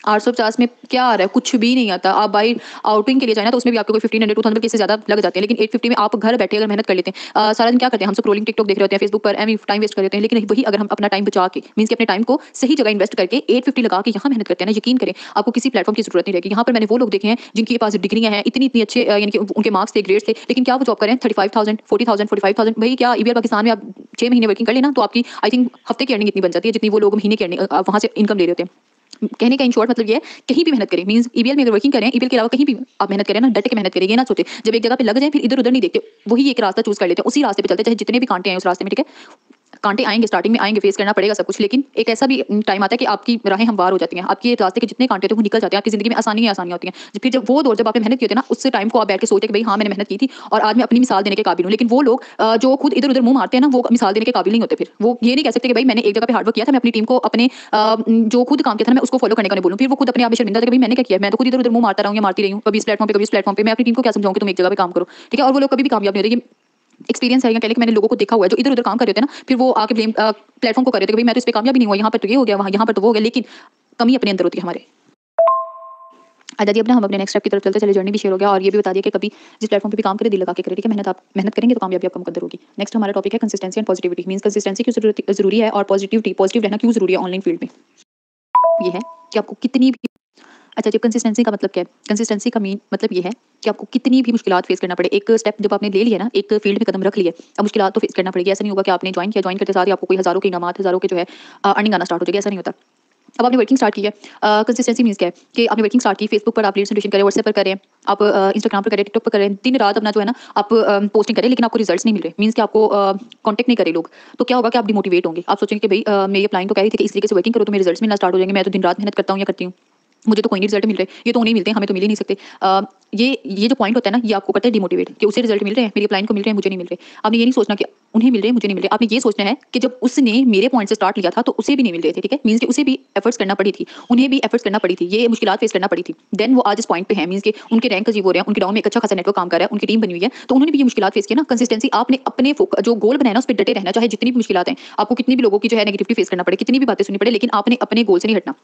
850 में क्या आ रहा है? कुछ भी नहीं आता। आप बाई आउटिंग के लिए जाए ना, तो उसमें भी आपको कोई 1500-2000 रुपए से ज़्यादा लग जाते हैं, लेकिन 850 में आप घर बैठे अगर मेहनत कर लेते हैं, सारा दिन क्या करते हैं हम स्क्रॉलिंग टिकटॉक देख रहे होते हैं, फेसबुक पर एवं टाइम वेस्ट कर देते हैं। लेकिन वही अगर हम अपना टाइम बचा के, मीन्स कि अपने टाइम को सही जगह इन्वेस्ट करके 850 लगा के यहाँ मेहनत करते हैं ना, यकीन करें आपको किसी प्लेटफॉर्म की जरूरत नहीं रहेगी। यहाँ पर मैंने वो लोग देखे हैं जिनके पास डिग्रियां हैं, इतनी अच्छे यानी कि उनके मार्क्स थे, ग्रेड्स थे, लेकिन क्या वो जॉब करें 35,000 40,000 45,000। भाई क्या ईबीएल पाकिस्तान में आप 6 महीने वर्किंग कर लेना तो आपकी आई थिंक हफ्ते की अर्निंग इतनी बन जाती है जितनी वो लोग महीने की अर्निंग वहाँ से इनकम ले रहे होते हैं। कहने का इन शॉर्ट मतलब ये है, कहीं भी मेहनत करें, मींस ईबीएल में अगर वर्किंग करें, ईबीएल के अलावा कहीं भी आप मेहनत करें ना, डट के मेहनत करें, ये ना सोचे जब एक जगह पे लग जाए फिर इधर उधर नहीं देखते, वही एक रास्ता चूज कर लेते हैं, उसी रास्ते पे चलते हैं, चाहे जितने भी कांटे आए उस रास्ते में, ठीक है। कांटे आएंगे, स्टार्टिंग में आएंगे, फेस करना पड़ेगा सब कुछ, लेकिन एक ऐसा भी टाइम आता है कि आपकी राहें हमवार हो जाती हैं, आपके रास्ते के जितने कांटे थे वो निकल जाते हैं, आपकी जिंदगी में आसानियां होती हैं। फिर जब वो दौर जब आपने मेहनत की होती है ना, उससे टाइम को आप बैठ के सोचते हैं कि भाई हाँ मैंने मेहनत की थी और आज मैं अपनी मिसाल देने के काबिल हूँ। लेकिन वो लोग जो खुद इधर उधर मुंह मारते हैं ना, वो मिसाल देने के काबिल नहीं होते। फिर वो ये नहीं कह सकते कि भाई मैंने एक जगह पे हार्डवर्क किया था, मैं अपनी टीम को अपने जो खुद काम किया था मैं उसको फॉलो करने का नहीं बोलूँ। फिर वो खुद अपने आप में शर्मिंदा था कि भाई मैंने क्या किया, मैं तो खुद इधर उधर मुंह मारता रहा हूँ या मारती रही हूँ, कभी इस प्लेटफॉर्म पे मैं अपनी टीम को क्या समझाऊँ कि तुम एक जगह पे काम करो, ठीक है। और वो लोग कभी भी कामयाब नहीं होते। एक्सपीरियंस है, कह कि मैंने लोगों को देखा हुआ है जो इधर उधर काम कर रहे होते हैं ना, फिर वो आके ब्लेम प्लेटफॉर्म को कर रहे थे कि भाई मैं तो इस पे कामयाब ही नहीं हुआ, यहाँ पर तो ये हो गया, वहाँ यहाँ पर तो वो हो गया, लेकिन कमी अपने अंदर होती है हमारे। आजा जी, अपना हम अपने नेक्स्ट स्टेप की तरफ चलते चले, जर्नी भी शेयर हो गया और ये भी बता दिया कि कभी जिस प्लेटफॉर्म पे भी काम करें दिल लगा के करें, ठीक है। मेहनत करेंगे तो कामयाबी आपका मुकद्दर होगी। नेक्स्ट हमारा टॉपिक है consistency and positivity. Means consistency क्यों जरूरी है और पॉजिटिव रहना क्यों जरूरी है ऑनलाइन फील्ड में। ये है कि आपको कितनी भी अच्छा जब कंसिस्टेंसी का मतलब क्या है, कंसिस्टेंसी का मीन मतलब ये है कि आपको कितनी भी मुश्किलात फेस करना पड़े, एक स्टेप जब आपने ले लिया ना, एक फील्ड में कदम रख लिया, अब मुश्किलात तो फेस करना पड़ेगी। ऐसा नहीं होगा कि आपने ज्वाइन किया, ज्वाइन करते साथ ही आपको कोई हजारों के इनामात, हजारों के जो है अर्निंग आना स्टार्ट हो जाएगी, ऐसा नहीं होता। अब आपने वर्किंग स्टार्ट की है, कंसिस्टेंसी मींस क्या है कि आपने वर्किंग स्टार्ट की, फेसबुक पर आप लीड जनरेशन करें, व्हाट्सएप पर करें, आप इंस्टाग्राम पर करें, टिकटॉक पर करें, दिन रात अपना जो है ना आप पोस्टिंग करें, लेकिन आपको रिजल्ट्स नहीं मिल रहे, मींस कि आपको कांटेक्ट नहीं करे लोग, तो क्या होगा कि आप डिमोटिवेट होंगे। आप सोचेंगे कि भाई मेरी अपलाइन तो कह रही थी कि इस तरीके से वर्किंग करो तो मेरे रिजल्ट्स मिलना स्टार्ट हो जाएंगे, मैं तो दिन रात मेहनत करता हूँ या करती हूँ, मुझे तो कोई नहीं रिजल्ट मिल रहे, ये तो उन्हें मिलते हैं, हमें तो मिल ही नहीं सकते। ये जो पॉइंट होता है ना, ये आपको करता है डिमोटिवेट कि उसे रिजल्ट मिल रहे हैं, मेरी क्लाइंट को मिल रहे हैं, मुझे नहीं मिल रहे। आपने ये नहीं सोचना कि उन्हें मिल रहे हैं, मुझे नहीं मिल रहे। आपने ये सोचना है कि जब उसने मेरे पॉइंट से स्टार्ट लिया था तो उसे भी नहीं मिल रहे थे, ठीक है। मींस कि उसे भी एफर्ट्स करना पड़ी थी, उन्हें भी एफर्ट्स करना पड़ी थी, ये मुश्किलात फेस करना पड़ी थी, देन वो आज इस पॉइंट पे है। मींस कि उनके रैंक अचीव हो रहे हैं, उनके डाउन में एक अच्छा खासा नेटवर्क काम कर रहा है, उनकी टीम बनी हुई है, तो उन्होंने भी ये मुश्किलात फेस किया ना। कंसिस्टेंसी, आपने अपने जो गोल बनाया ना उस पर डटे रहना, चाहे जितनी भी मुश्किलात हैं, आपको कितनी भी लोगों की जो है नेगेटिविटी फेस करना पड़े, कितनी भी बातें सुननी पड़े, लेकिन आपने अपने गोल से नहीं हटना।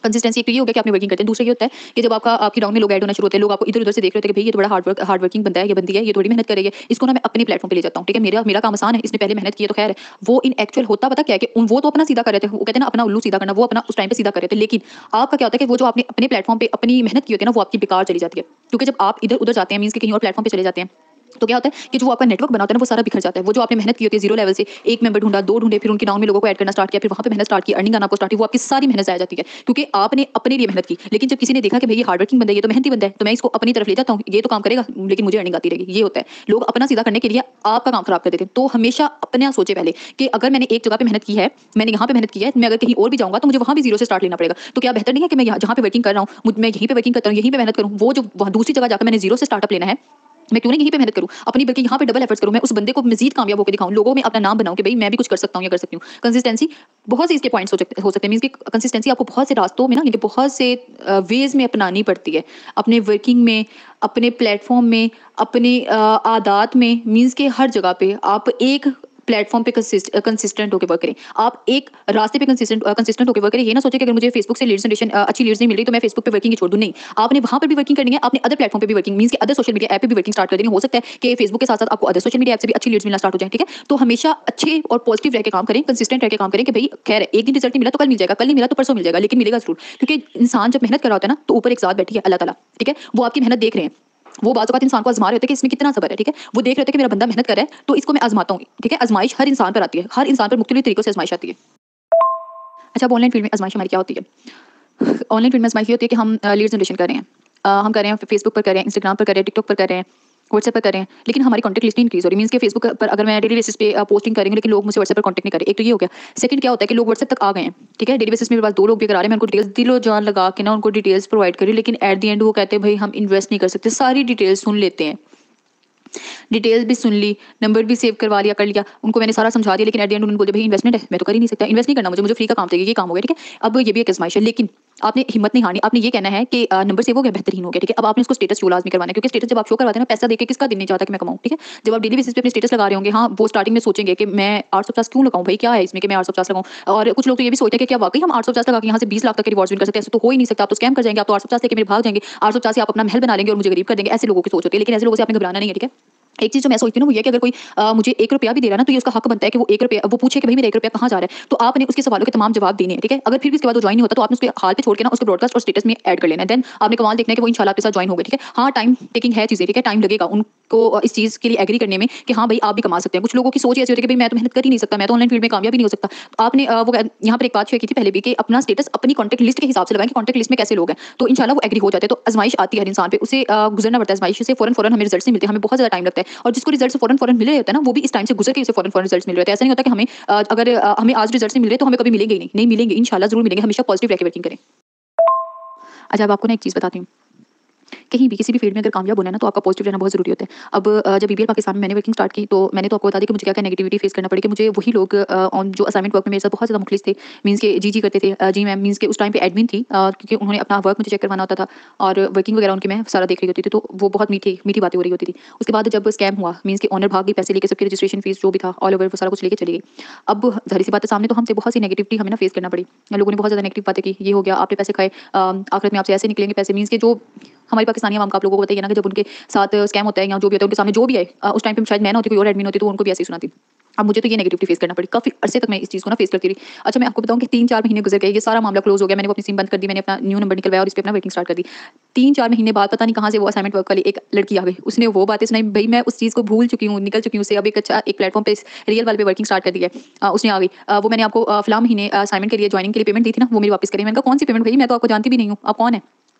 कंसिस्टेंसी एक तो ये हो गया कि आपने वर्किंग करते हैं। दूसरा ये होता है कि जब आपकी डाउन में लोग ऐड होना शुरू होते हैं, लोग आपको इधर उधर से देख रहे होते हैं कि भाई ये तो बड़ा हार्ड वर्किंग बंदा है, ये बंदी है, ये थोड़ी मेहनत कर रही है, इसको ना मैं अपने प्लेटफॉर्म पे ले जाता हूँ, ठीक है। मेरा काम आसान है, इसने पहले मेहनत की है तो खैर है। वो इन एक्चुअल होता पता क्या है कि वो तो अपना सीधा कर रहे थे, वो कहते हैं ना अपना उल्लू सीधा करना, वो अपना उस टाइम पे सीधा कर रहे थे, लेकिन आपका क्या होता है कि वो जो आपने अपने प्लेटफॉर्म पे अपनी मेहनत की होती है ना, वो आपकी बेकार चली जाती है। क्योंकि जब आप इधर उधर जाते हैं, मींस कि कहीं और प्लेटफॉर्म पे चले जाते हैं, तो क्या होता है कि जो आपका नेटवर्क बना होता है ना, वो सारा बिखर जाता है। वो जो आपने मेहनत की होती है जीरो लेवल से, एक मेंबर ढूंढा, 2 ढूंढे, फिर उनकी डाउन में लोगों को ऐड करना स्टार्ट किया, फिर वहां पे मेहनत स्टार्ट की, अर्निंग आना आपको स्टार्ट की, वो आपकी सारी मेहनत जाया जाती है क्योंकि आपने अपने लिए मेहनत की। लेकिन जब किसी ने देखा कि भाई ये हार्ड वर्किंग बंदा है, ये तो मेहनती बंदा है, तो मैं इसको अपनी तरफ ले जाता हूँ, ये तो काम करेगा लेकिन मुझे अर्निंग आती रहेगी, ये होता है। लोग अपना सीधा करने के लिए आपका काम खराब कर देते हैं। तो हमेशा अपने आप सोचे पहले कि अगर मैंने एक जगह पे मेहनत की है, मैंने यहाँ पे मेहनत की है, मैं अगर कहीं और भी जाऊंगा तो मुझे वहां भी जीरो से स्टार्ट लेना पड़ेगा। तो क्या बेहतर नहीं है कि मैं जहाँ पे वर्किंग कर रहा हूँ, मैं यहीं पे वर्किंग करता हूँ, यहीं पे मेहनत करूँ, वो जो दूसरी जगह जाकर मैंने जीरो से स्टार्टअप लेना है, मैं क्यों नहीं यहीं पे मेहनत करूं अपनी, बल्कि यहाँ पे डबल एफर्ट्स करूं, मैं उस बंदे को मजीद कामयाब होकर दिखाऊं, लोगों में अपना नाम बनाऊं कि भाई मैं भी कुछ कर सकता हूं या कर सकती हूँ। कंसिस्टेंसी बहुत से इसके पॉइंट्स हो सकते हैं। मींस कि कंसिस्टेंसी आपको बहुत से रास्तों में ना, यानी बहुत से वेज में अपनानी पड़ती है, अपने वर्किंग में, अपने प्लेटफॉर्म में, अपने आदात में। मींस के हर जगह पे आप एक प्लेटफॉर्म पे कंसिस्टेंट होकर वर्क करें, आप एक रास्ते पे कंसिस्टेंट होकर वर्क करें। ये ना सोचे कि अगर मुझे फेसबुक से लीड जनरेशन अच्छी लीड्स नहीं मिल रही तो मैं फेसबुक पे वर्किंग छोड़ दूं, नहीं। आपने वहां पर भी वर्किंग करनी है, आपने अदर प्लेटफॉर्म पे भी वर्किंग, मींस कि अदर सोशल मीडिया ऐप पे भी वर्किंग स्टार्ट कर देनी। हो सकता है कि फेसबुक के साथ साथ आपको अदर सोशल मीडिया ऐप से भी अच्छी लीड्स मिलना स्टार्ट हो जाए, ठीक है। तो हमेशा अच्छे और पॉजिटिव रह के काम करें, कंसिस्टेंट रह के काम करें कि भाई खैर है, एक दिन रिजल्ट नहीं मिला तो कल मिल जाएगा, कल नहीं मिला तो परसों मिल जाएगा, लेकिन मिलेगा जरूर। क्योंकि इंसान जब मेहनत कर रहा होता है ना, तो ऊपर एक साथ बैठी है अल्लाह ताला, ठीक है। वो आपकी मेहनत देख रहे हैं, वो बात इंसान को आजमा रहे होते हैं कि इसमें कितना सब्र है, ठीक है। वो देख रहे होते हैं कि मेरा बंदा मेहनत कर रहा है तो इसको मैं आजमाता हूँ, ठीक है। आजमाइश हर इंसान पर आती है, हर इंसान पर मुख्तलिफ तरीकों से आजमाइश आती है। अच्छा, अब ऑनलाइन फील्ड में आजमाइश हमारी क्या होती है? ऑनलाइन फील्ड में आजमाइश ये होती है कि हम लीड जनरेशन कर रहे हैं, हम कर रहे हैं फेसबुक पर कर रहे हैं, इंस्टाग्राम पर कर रहे हैं, टिकटॉक पर कर रहे हैं, व्हाट्सएप पर कर रहे हैं, लेकिन हमारी कॉन्टैक्ट लिस्ट नहीं इंक्रीज हो रही। मींस के फेसबुक पर अगर मैं डेली बेसिस पे पोस्टिंग करेंगे, लेकिन लोग मुझसे व्हाट्सएप पर कॉन्टैक्ट नहीं कर रहे। एक तो ये हो गया। सेकंड क्या होता है कि लोग व्हाट्सएप तक आ गए हैं, ठीक है। डेली बेसिस में मेरे पास 2 लोग भी करा रहे हैं, मैं उनको डिटेल्स दिलो जान लगा के ना उनको डिटेल्स प्रोवाइड करी, लेकिन एट द एंड वो कहते हैं भाई हम इन्वेस्ट नहीं कर सकते। सारी डिटेल्स सुन लेते हैं, डिटेल्स भी सुन ली, नंबर भी सेव करवा लिया, कर लिया, उनको मैंने सारा समझा दिया, लेकिन एट द एंड उन्होंने बोला भाई इन्वेस्टमेंट है, मैं तो कर ही नहीं सकता, इन्वेस्ट नहीं करना, मुझे फ्री का काम चाहिए, ये काम हो गया, ठीक है। अब ये भी एक आजमाइश है, लेकिन आपने हिम्मत नहीं हारनी। आपने ये कहना है कि नंबर सेव हो गया, बेहतरीन हो गया, ठीक है। अब आपने उसको स्टेटस शो लाजमी करवाना है, क्योंकि स्टेटस जब आप शो करवाते हैं ना, पैसा देके किसका दिन नहीं चाहता कि मैं कमाऊं, ठीक है। जब आप डेली बेसिस पे अपने स्टेटस लगा रहे होंगे, हाँ वो स्टार्टिंग में सोचेंगे कि मैं 850 क्यों लगाऊं, भाई क्या है इसमें कि मैं 850 लगाऊं। और कुछ लोग तो ये भी सोचते हैं कि क्या वाकई हम 850 लगा के यहाँ से 20 लाख तक के रिवॉर्ड्स विन कर सकते हैं? ऐसा तो हो ही नहीं सकता, आप तो स्कैम कर जाएंगे, आप तो 850 लेके मेरे भाग जाएंगे, 850 से आप अपना महल बना लेंगे और मुझे गरीब कर देंगे। ऐसे लोगों की सोच होती है, लेकिन ऐसे लोगों से आपने घबराना नहीं है, ठीक है। एक चीज जो मैं सोचती हूँ वो ये कि अगर कोई मुझे 1 रुपया भी दे रहा है ना, तो ये उसका हक बनता है कि वो 1 रुपया वो पूछे कि भाई मेरा 1 रुपया कहाँ जा रहा है, तो आपने उसके सवालों के तमाम जवाब देने हैं, ठीक है। अगर फिर भी उसके बाद वो ज्वाइन नहीं होता तो आपने उसके हाल पे छोड़ के ना उसको ब्रॉडकास्ट और स्टेटस में ऐड कर लेना है। देन आपने कमाल देखना है कि वो इंशाल्लाह आपके साथ ज्वाइन हो गए, ठीक है। हाँ टाइम टेकिंग है चीजें, ठीक है, टाइम लगेगा, को इस चीज़ के लिए एग्री करने में कि हाँ भाई आप भी कमा सकते हैं। कुछ लोगों की सोच ऐसी होती है कि भाई मैं तो मेहनत कर ही नहीं सकता, मैं तो ऑनलाइन फील्ड में कामयाब ही नहीं हो सकता। तो आपने यहाँ पर एक बात शेयर की थी पहले भी कि अपना स्टेटस अपनी कॉन्टैक्ट लिस्ट के हिसाब से लगाएं कि कॉन्टैक्ट लिस्ट में कैसे लोग हैं, तो इंशाल्लाह वो एग्री हो जाते हैं। तो आजमाइश आती है हर इंसान पे, उसे गुजरना पड़ता है आजमाइश से, फौरन हमें रिजल्ट्स नहीं मिलते, हमें बहुत ज़्यादा टाइम लगता है। और जिसको रिजल्ट्स फौरन मिल रहे होते हैं ना, वो भी इस टाइम से गुजर के उसे फौरन रिजल्ट्स मिल रहे होते हैं। ऐसा नहीं होता कि हमें अगर हमें आज रिजल्ट्स नहीं मिल रहे तो हमें कभी मिलेंगे ही नहीं मिलेंगे, इंशाल्लाह ज़रूर मिलेंगे। हमेशा पॉजिटिव रह के वर्किंग करें। अच्छा, अब आपको ना एक चीज़ बताती हूँ, कहीं भी किसी भी फील्ड में अगर कामयाब होना है ना तो आपका पॉजिटिव रहना बहुत ज़रूरी होता है। अब जब बीबीएल पाकिस्तान में मैंने वर्किंग स्टार्ट की तो मैंने तो आपको बता दिया कि मुझे क्या-क्या नेगेटिविटी फेस करना पड़ी, कि मुझे वही लोग ऑन जो असाइनमेंट वर्क में मेरे साथ बहुत ज़्यादा मुखलिस थे, मीन्स के जी करते थे। जी मैम मीन्स के उस टाइम पे एडमिन थी, क्योंकि उन्होंने अपना वर्क मुझे चेक करवाना होता था और वर्किंग वगैरह उनकी मैं सारा देख रही होती थी, तो वो बहुत मीठी मीठी बातें हो रही होती थी। उसके बाद जब स्कैम हुआ, मीन्स के ओनर भाग गई पैसे लेके, सबकी रजिस्ट्रेशन फीस जो भी था ऑल ओवर वो सारा कुछ लेके चली गई। अब ज़ाहिर सी बात है सामने तो हमसे बहुत सी नेगेटिविटी हमें ना फेस करना पड़ी। लोगों ने बहुत ज़्यादा नेगेटिव बातें की, ये हो गया, आपने पैसे खाए, आखिरत में आपसे ऐसे निकलेंगे पैसे, मीन्स के जो हमारी पाकिस्तानी आवाम का आप लोगों को बताइए ना कि जब उनके साथ स्कैम होता है या जो भी होता है उनके सामने जो भी आए, उस टाइम पे शायद मैं ना होती, कोई और एडमिन होती तो उनको भी ऐसे ही सुनाती। अब मुझे तो ये नेगेटिविटी फेस करना पड़ी, काफ़ी अरसे तक मैं इस चीज़ को ना फेस करती रही। अच्छा, मैं आपको बताऊँ कि 3-4 महीने गुजर गए, ये सारा मामला क्लोज हो गया, मैंने वो अपनी सिम बंद कर दी, मैंने अपना न्यू नंबर निकलवाया और इस पे अपना वर्किंग स्टार्ट कर दी। 3-4 महीने बाद पता नहीं कहाँ से वो असाइनमेंट वर्क वाली एक लड़की आ गई, उसने वो बातें सुनाई, भई मैं उस चीज़ को भूल चुकी हूँ, निकल चुकी हूँ उससे। अब एक अच्छा एक प्लेटफॉर्म पे रियल वाले पे वर्किंग स्टार्ट कर दी है। उसने आ गई, वो मैंने आपको फलाँ महीने असाइनमेंट के लिए जॉइनिंग के लिए पेमेंट दी थी ना, वो मेरी वापस करिए। मैंने कहा कौन सी पेमेंट भई, मैं तो आपको जानती भी नहीं हूँ, आप कौन है?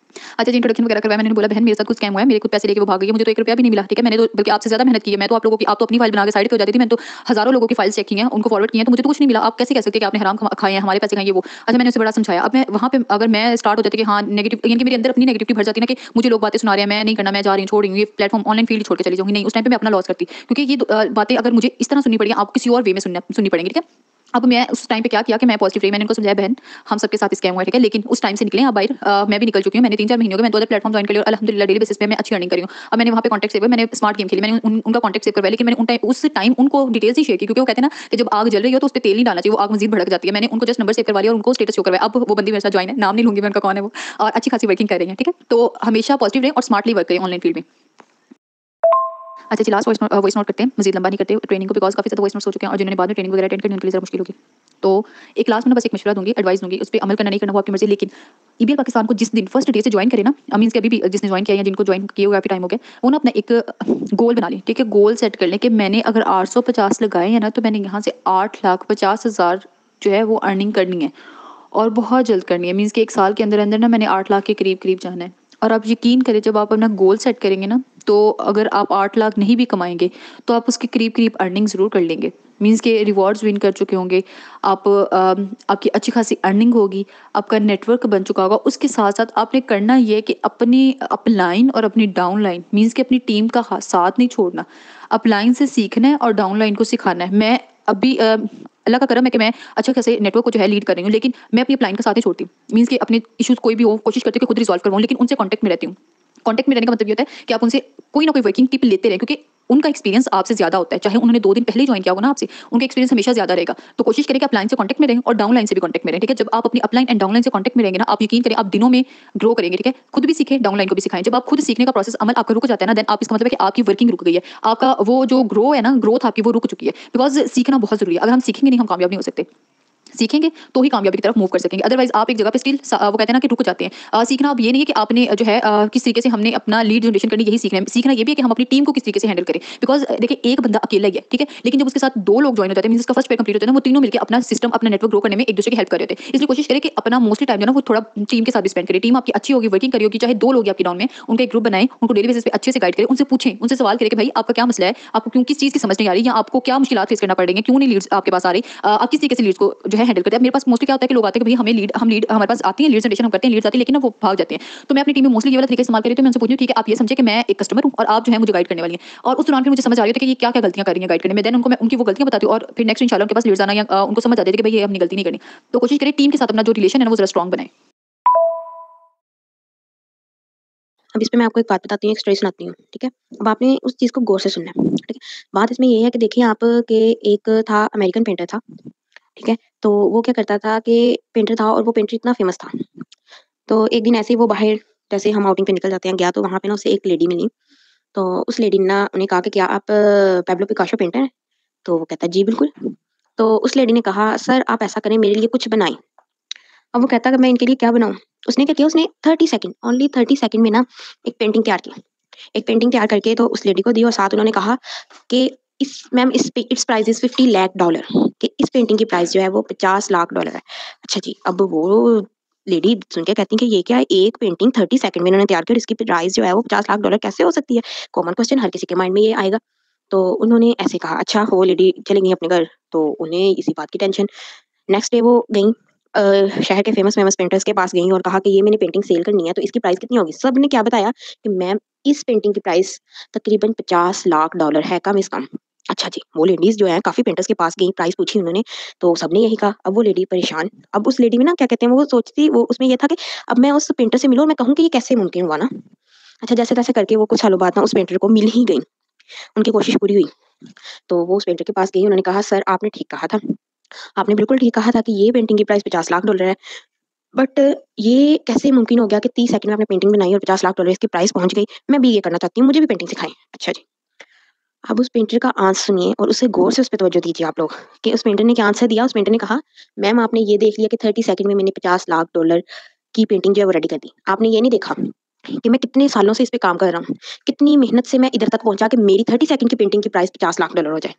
अच्छा जी, इंट्रोडक्शन वगैरह करवाया, मैंने बोला बहन मेरे साथ कुछ स्कैम हुआ है, मेरे कुछ पैसे लेके वो भाग गई है, मुझे तो 1 रुपया भी नहीं मिला, ठीक है? मैंने तो बल्कि आपसे ज़्यादा मेहनत की है, मैं तो आप लोगों की, आप तो अपनी फाइल बना के साइड पे हो जाती थी, मैंने तो हज़ारों लोगों की फाइल्स चेक की हैं, उनको फॉरवर्ड किए हैं, तो मुझे तो कुछ नहीं मिला। आप कैसे कह सकते हैं कि आपने हराम खाए हैं, हमारे पैसे खाए, ये वो। अच्छा, मैंने उसे बड़ा समझाया। अब मैं वहाँ पे अगर मैं स्टार्ट हो जाती कि हाँ नेगेटिव, यानी कि मेरे अंदर अपनी नेगेटिविटी भर जाती ना कि मुझे लोग बातें सुना रहे हैं, मैं नहीं करना, मैं जा रही हूँ, छोड़ रही हूँ, ये प्लेटफॉर्म ऑनलाइन फील्ड छोड़ के चली जाऊँगी, नहीं, उस टाइम पे मैं अपना लॉस करती, क्योंकि ये बातें अगर मुझे इस तरह सुननी पड़ी, आपको किसी और वे में सुननी पड़ेंगी, ठीक है? अब मैं उस टाइम पे क्या किया कि मैं पॉजिटिव रही, मैंने उनको समझाया बहन हम सबके साथ स्कैम हुआ है, ठीक है? लेकिन उस टाइम से निकले आप बाहर, मैं भी निकल चुकी हूँ, मैंने 3-4 महीने हो गए, मैंने 2 other प्लेटफॉर्म जॉइन कर लिया और अल्हम्दुलिल्लाह डेली बेसिस पे मैं अच्छी अर्निंग कर रही हूँ। अब मैंने वहाँ पे कॉन्टैक्ट सेव हुए, मैंने स्मार्ट गेम खेली, मैंने उनका कॉन्टैक्ट सेव करवाया, लेकिन मैंने उस टाइम उनको डिटेल्स नहीं शेयर की, क्योंकि वो कहते हैं ना कि जब आग जल रही हो तो उस पे तेल नहीं डालना चाहिए, वो आग मज़ीद भड़क जाती है। मैंने उनको जस्ट नंबर सेव करवा लिया और उनको स्टेटस शो करवाया। अब वो बंदी मेरे साथ जॉइन है, नाम नहीं लूँगी मैं उनका, कौन है वो, और अच्छी खासी वर्किंग कर रही है, ठीक है? तो हमेशा पॉजिटिव रहें और स्मार्टली वर्क करें ऑनलाइन फील्ड में। अच्छा जी, लास्ट वॉइस नोट करते हैं, मज़ीद लंबा नहीं करते ट्रेनिंग को, बिकॉज़ काफ़ी ज़्यादा वॉइस नोट्स हो चुके हैं और जिन्होंने बाद में ट्रेनिंग वगैरह अटेंड करनी उनके लिए ज़रा मुश्किल होगी। तो एक लास्ट में ना बस एक मशवरा दूँगी, एडवाइस दूँगी, उस पे अमल करना नहीं करना वो आपकी मर्ज़ी, लेकिन ईबीएल पाकिस्तान को जिस दिन फर्स्ट डे से जॉइन करे ना, मीन्स कि अभी भी जिसने जॉइन किया है या जिनको जॉइन किए हुए काफ़ी टाइम हो गया, वो ना अपना एक गोल बना लें, ठीक है? गोल सेट कर लें कि मैंने अगर 850 लगाए हैं ना, तो मैंने यहाँ से 8,50,000 जो है वो अर्निंग करनी है और बहुत जल्द करनी है। मीन्स कि 1 साल के अंदर-अंदर ना मैंने 8 लाख के करीब-करीब जाना है। और आप यकीन करें जब आप अपना गोल सेट करेंगे ना, तो अगर आप 8 लाख नहीं भी कमाएँगे, तो आप उसके करीब-करीब अर्निंग ज़रूर कर लेंगे। मीन्स के रिवॉर्ड्स विन कर चुके होंगे, आपकी अच्छी खासी अर्निंग होगी, आपका नेटवर्क बन चुका होगा। उसके साथ-साथ आपने करना ये है कि अपनी अपलाइन और अपनी डाउनलाइन, मीन्स कि अपनी टीम का साथ नहीं छोड़ना। अपलाइन से सीखना है और डाउनलाइन को सिखाना है। मैं अभी अल्लाह का करम है कि मैं अच्छा खासे नेटवर्क को जो है लीड कर रही हूँ, लेकिन मैं अपनी अपलाइन का साथ नहीं छोड़ती। मीन्स कि अपने इश्यूज़ कोई भी हो, कोशिश करती हूँ कि खुद रिज़ॉल्व करवाऊँ, लेकिन उनसे कॉन्टैक्ट में रहती हूँ। कॉन्टैक्ट में रहने का मतलब ये होता है कि आप उनसे कोई ना कोई वर्किंग टिप लेते रहें, क्योंकि उनका एक्सपीरियंस आपसे ज़्यादा होता है। चाहे उन्होंने 2 दिन पहले ही जॉइन किया होगा ना आपसे, उनका एक्सपीरियंस हमेशा ज़्यादा रहेगा। तो कोशिश करें कि अपलाइन से कॉन्टैक्ट में रहें और डाउनलाइन से भी कॉन्टैक्ट में रहें, ठीक है? जब आप अपनी अपलाइन एंड डाउनलाइन से कॉन्टैक्ट में रहेंगे ना, आप यकीन करें आप दिनों में ग्रो करेंगे, ठीक है? खुद भी सीखें, डाउनलाइन को भी सिखाएँ। जब आप खुद सीखने का प्रोसेस अमल आपका रुक जाता है ना, देन आप इसका मतलब है कि आपकी वर्किंग रुक गई है। आपका वो जो ग्रो है ना, ग्रोथ आपकी वो रुक चुकी है। बिकॉज़ सीखना बहुत ज़रूरी है। अगर हम सीखेंगे नहीं, हम कामयाब नहीं हो सकते। सीखेंगे तो ही कामयाबी की तरफ मूव कर सकेंगे, अदरवाइज आप एक जगह पे स्टिल वो कहते हैं ना कि रुक जाते हैं। सीखना अब ये नहीं है कि आपने जो है किस तरीके से हमने अपना लीड जनरेशन करनी, यही सीखना है। सीखना ये भी है कि हम अपनी टीम को किस तरीके से हैंडल करें, बिकॉज देखिए एक बंदा अकेला ही है, ठीक है, लेकिन जब उसके साथ 2 लोग ज्वाइन हो जाते हैं, मींस उसका फर्स्ट पेयर कंप्लीट होता है ना, वो तीनों मिलकर अपना सिस्टम, अपना नेटवर्क ग्रो करने में एक दूसरे की हेल्प कर रहे होते हैं। इसलिए कोशिश करें कि अपना मोस्टली टाइम जो है ना वो थोड़ा टीम के साथ भी स्पेंड करें। टीम आपकी अच्छी होगी, वर्किंग करी होगी, चाहे 2 लोग आपकी डाउन में, उनका एक ग्रुप बनाएं, उनको डेली बेसिस पे अच्छे से गाइड करें, उनसे पूछें, उनसे सवाल करें कि भाई आपका क्या मसला है, आपको क्यों किस चीज़ की समझ नहीं आ रही, या आपको क्या मुश्किलात फेस करना पड़ रही है, क्यों नहीं लीड्स आपके पास आ रही, आप किस तरीके से लीड्स को जो है हैंडल करते हैं। मेरे पास मोस्टली क्या होता है कि लोग आते हैं कि भाई हम लीड हमारे पास आती है, लीड जनरेशन हम करते हैं, लीड्स आती है, लेकिन ना वो भाग जाते हैं। तो मैं अपनी टीम में मोस्टली ये वाला तरीका इस्तेमाल करी, तो मैं उनसे पूछती हूँ ठीक है आप ये समझे कि मैं एक कस्टमर हूँ और आप जो है मुझे गाइड करने वाली हैं, और उस दौरान फिर मुझे समझ आ रही है कि ये क्या क्या गलतियां कर रही हैं गाइड करने में, देन उनको मैं उनकी वो गलतियां बताती हूँ और फिर नेक्स्ट इंशाल्लाह उनके पास लीड्स आना या उनको समझ आ जाती है कि भाई ये हमने गलती नहीं करनी। तो कोशिश करें टीम के साथ अपना जो रिलेशन है ना वो जरा स्ट्रॉन्ग बनाए। अब इस पे मैं आपको एक बात बताती हूँ, एक स्टोरी सुनाती हूँ, ठीक है? अब आपने उस चीज़ को गौर से सुनना है, ठीक है? बात इसमें ये है कि देखिए आप के एक था अमेरिकन पेंटर था, ठीक है? तो वो क्या करता था कि पेंटर था और वो पेंटर इतना फ़ेमस था। तो एक दिन ऐसे ही वो बाहर, जैसे हम आउटिंग पे निकल जाते हैं, गया तो वहाँ पे ना उसे एक लेडी मिली। तो उस लेडी ने ना उन्हें कहा कि क्या आप पैब्लो पिकासो पेंटर हैं? तो वो कहता है जी बिल्कुल। तो उस लेडी ने कहा सर आप ऐसा करें मेरे लिए कुछ बनाएँ। अब वो कहता है कि मैं इनके लिए क्या बनाऊँ? उसने क्या किया, उसने 30 सेकंड, ओनली 30 सेकंड में ना एक पेंटिंग तैयार की। एक पेंटिंग तैयार करके तो उस लेडी को दी और साथ उन्होंने कहा कि इट्स प्राइस इज़ $50 लाख कि इस पेंटिंग की प्राइस जो है वो $50 लाख है। अच्छा जी, अब वो लेडी सुन के कहती है कि ये क्या है, एक पेंटिंग 30 सेकंड में इन्होंने तैयार की और इसकी प्राइस जो है वो $50 लाख कैसे हो सकती है? कॉमन क्वेश्चन हर किसी के माइंड में ये आएगा। तो उन्होंने ऐसे कहा, अच्छा वो लेडी चली गई अपने घर, तो उन्हें इसी बात की टेंशन। नेक्स्ट डे वो गईं शहर के फेमस पेंटर्स के पास गईं और कहा कि ये मैंने पेंटिंग सेल करनी है, तो इसकी प्राइस कितनी होगी? सबने क्या बताया कि मैम इस पेंटिंग की प्राइस तकरीबन $50 लाख है, कम से कम। अच्छा जी, वो लेडीज़ जो हैं काफ़ी पेंटर्स के पास गईं, प्राइस पूछी उन्होंने, तो सबने यही कहा। अब वो लेडी परेशान, अब उस लेडी में ना क्या कहते हैं, वो सोचती वो उसमें ये था कि अब मैं उस पेंटर से मिलूँ और मैं कहूँ कि ये कैसे मुमकिन हुआ ना? अच्छा, जैसे-तैसे करके वो कुछ सालों बाद ना उस पेंटर को मिल ही गईं, उनकी कोशिश पूरी हुई। तो वो उस पेंटर के पास गई, उन्होंने कहा, "सर आपने ठीक कहा था। आपने बिल्कुल ठीक कहा था कि ये पेंटिंग की प्राइस $50 लाख है। बट ये कैसे मुमकिन हो गया कि 30 सेकंड में आपने पेंटिंग बनाई और $50 लाख इसकी प्राइस पहुँच गई? मैं भी ये करना चाहती हूँ, मुझे भी पेंटिंग सिखाएँ।" अच्छा जी। अब उस पेंटर का आंसर सुनिए और उसे गौर से उस पे तवज्जो दीजिए आप लोग कि उस पेंटर ने क्या आंसर दिया। उस पेंटर ने कहा, "मैम आपने ये देख लिया कि 30 सेकंड में मैंने $50 लाख की पेंटिंग जो है वो रेडी कर दी। आपने ये नहीं देखा कि मैं कितने सालों से इस पे काम कर रहा हूँ, कितनी मेहनत से मैं इधर तक पहुँचा कि मेरी 30 सेकंड की पेंटिंग की प्राइस $50 लाख हो जाए।"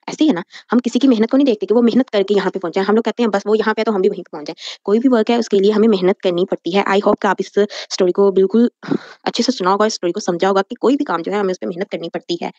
ऐसे ही है ना, हम किसी की मेहनत को नहीं देखते कि वो मेहनत करके यहाँ पे पहुँचा है। हम लोग कहते हैं बस वो यहाँ पे है तो हम भी वहीं पे पहुँच जाएँ। कोई भी वर्क है उसके लिए हमें मेहनत करनी पड़ती है। आई होप कि आप इस स्टोरी को बिल्कुल अच्छे से सुना होगा, इस स्टोरी को समझा होगा कि कोई भी काम जो है हमें उसपे मेहनत करनी पड़ती है।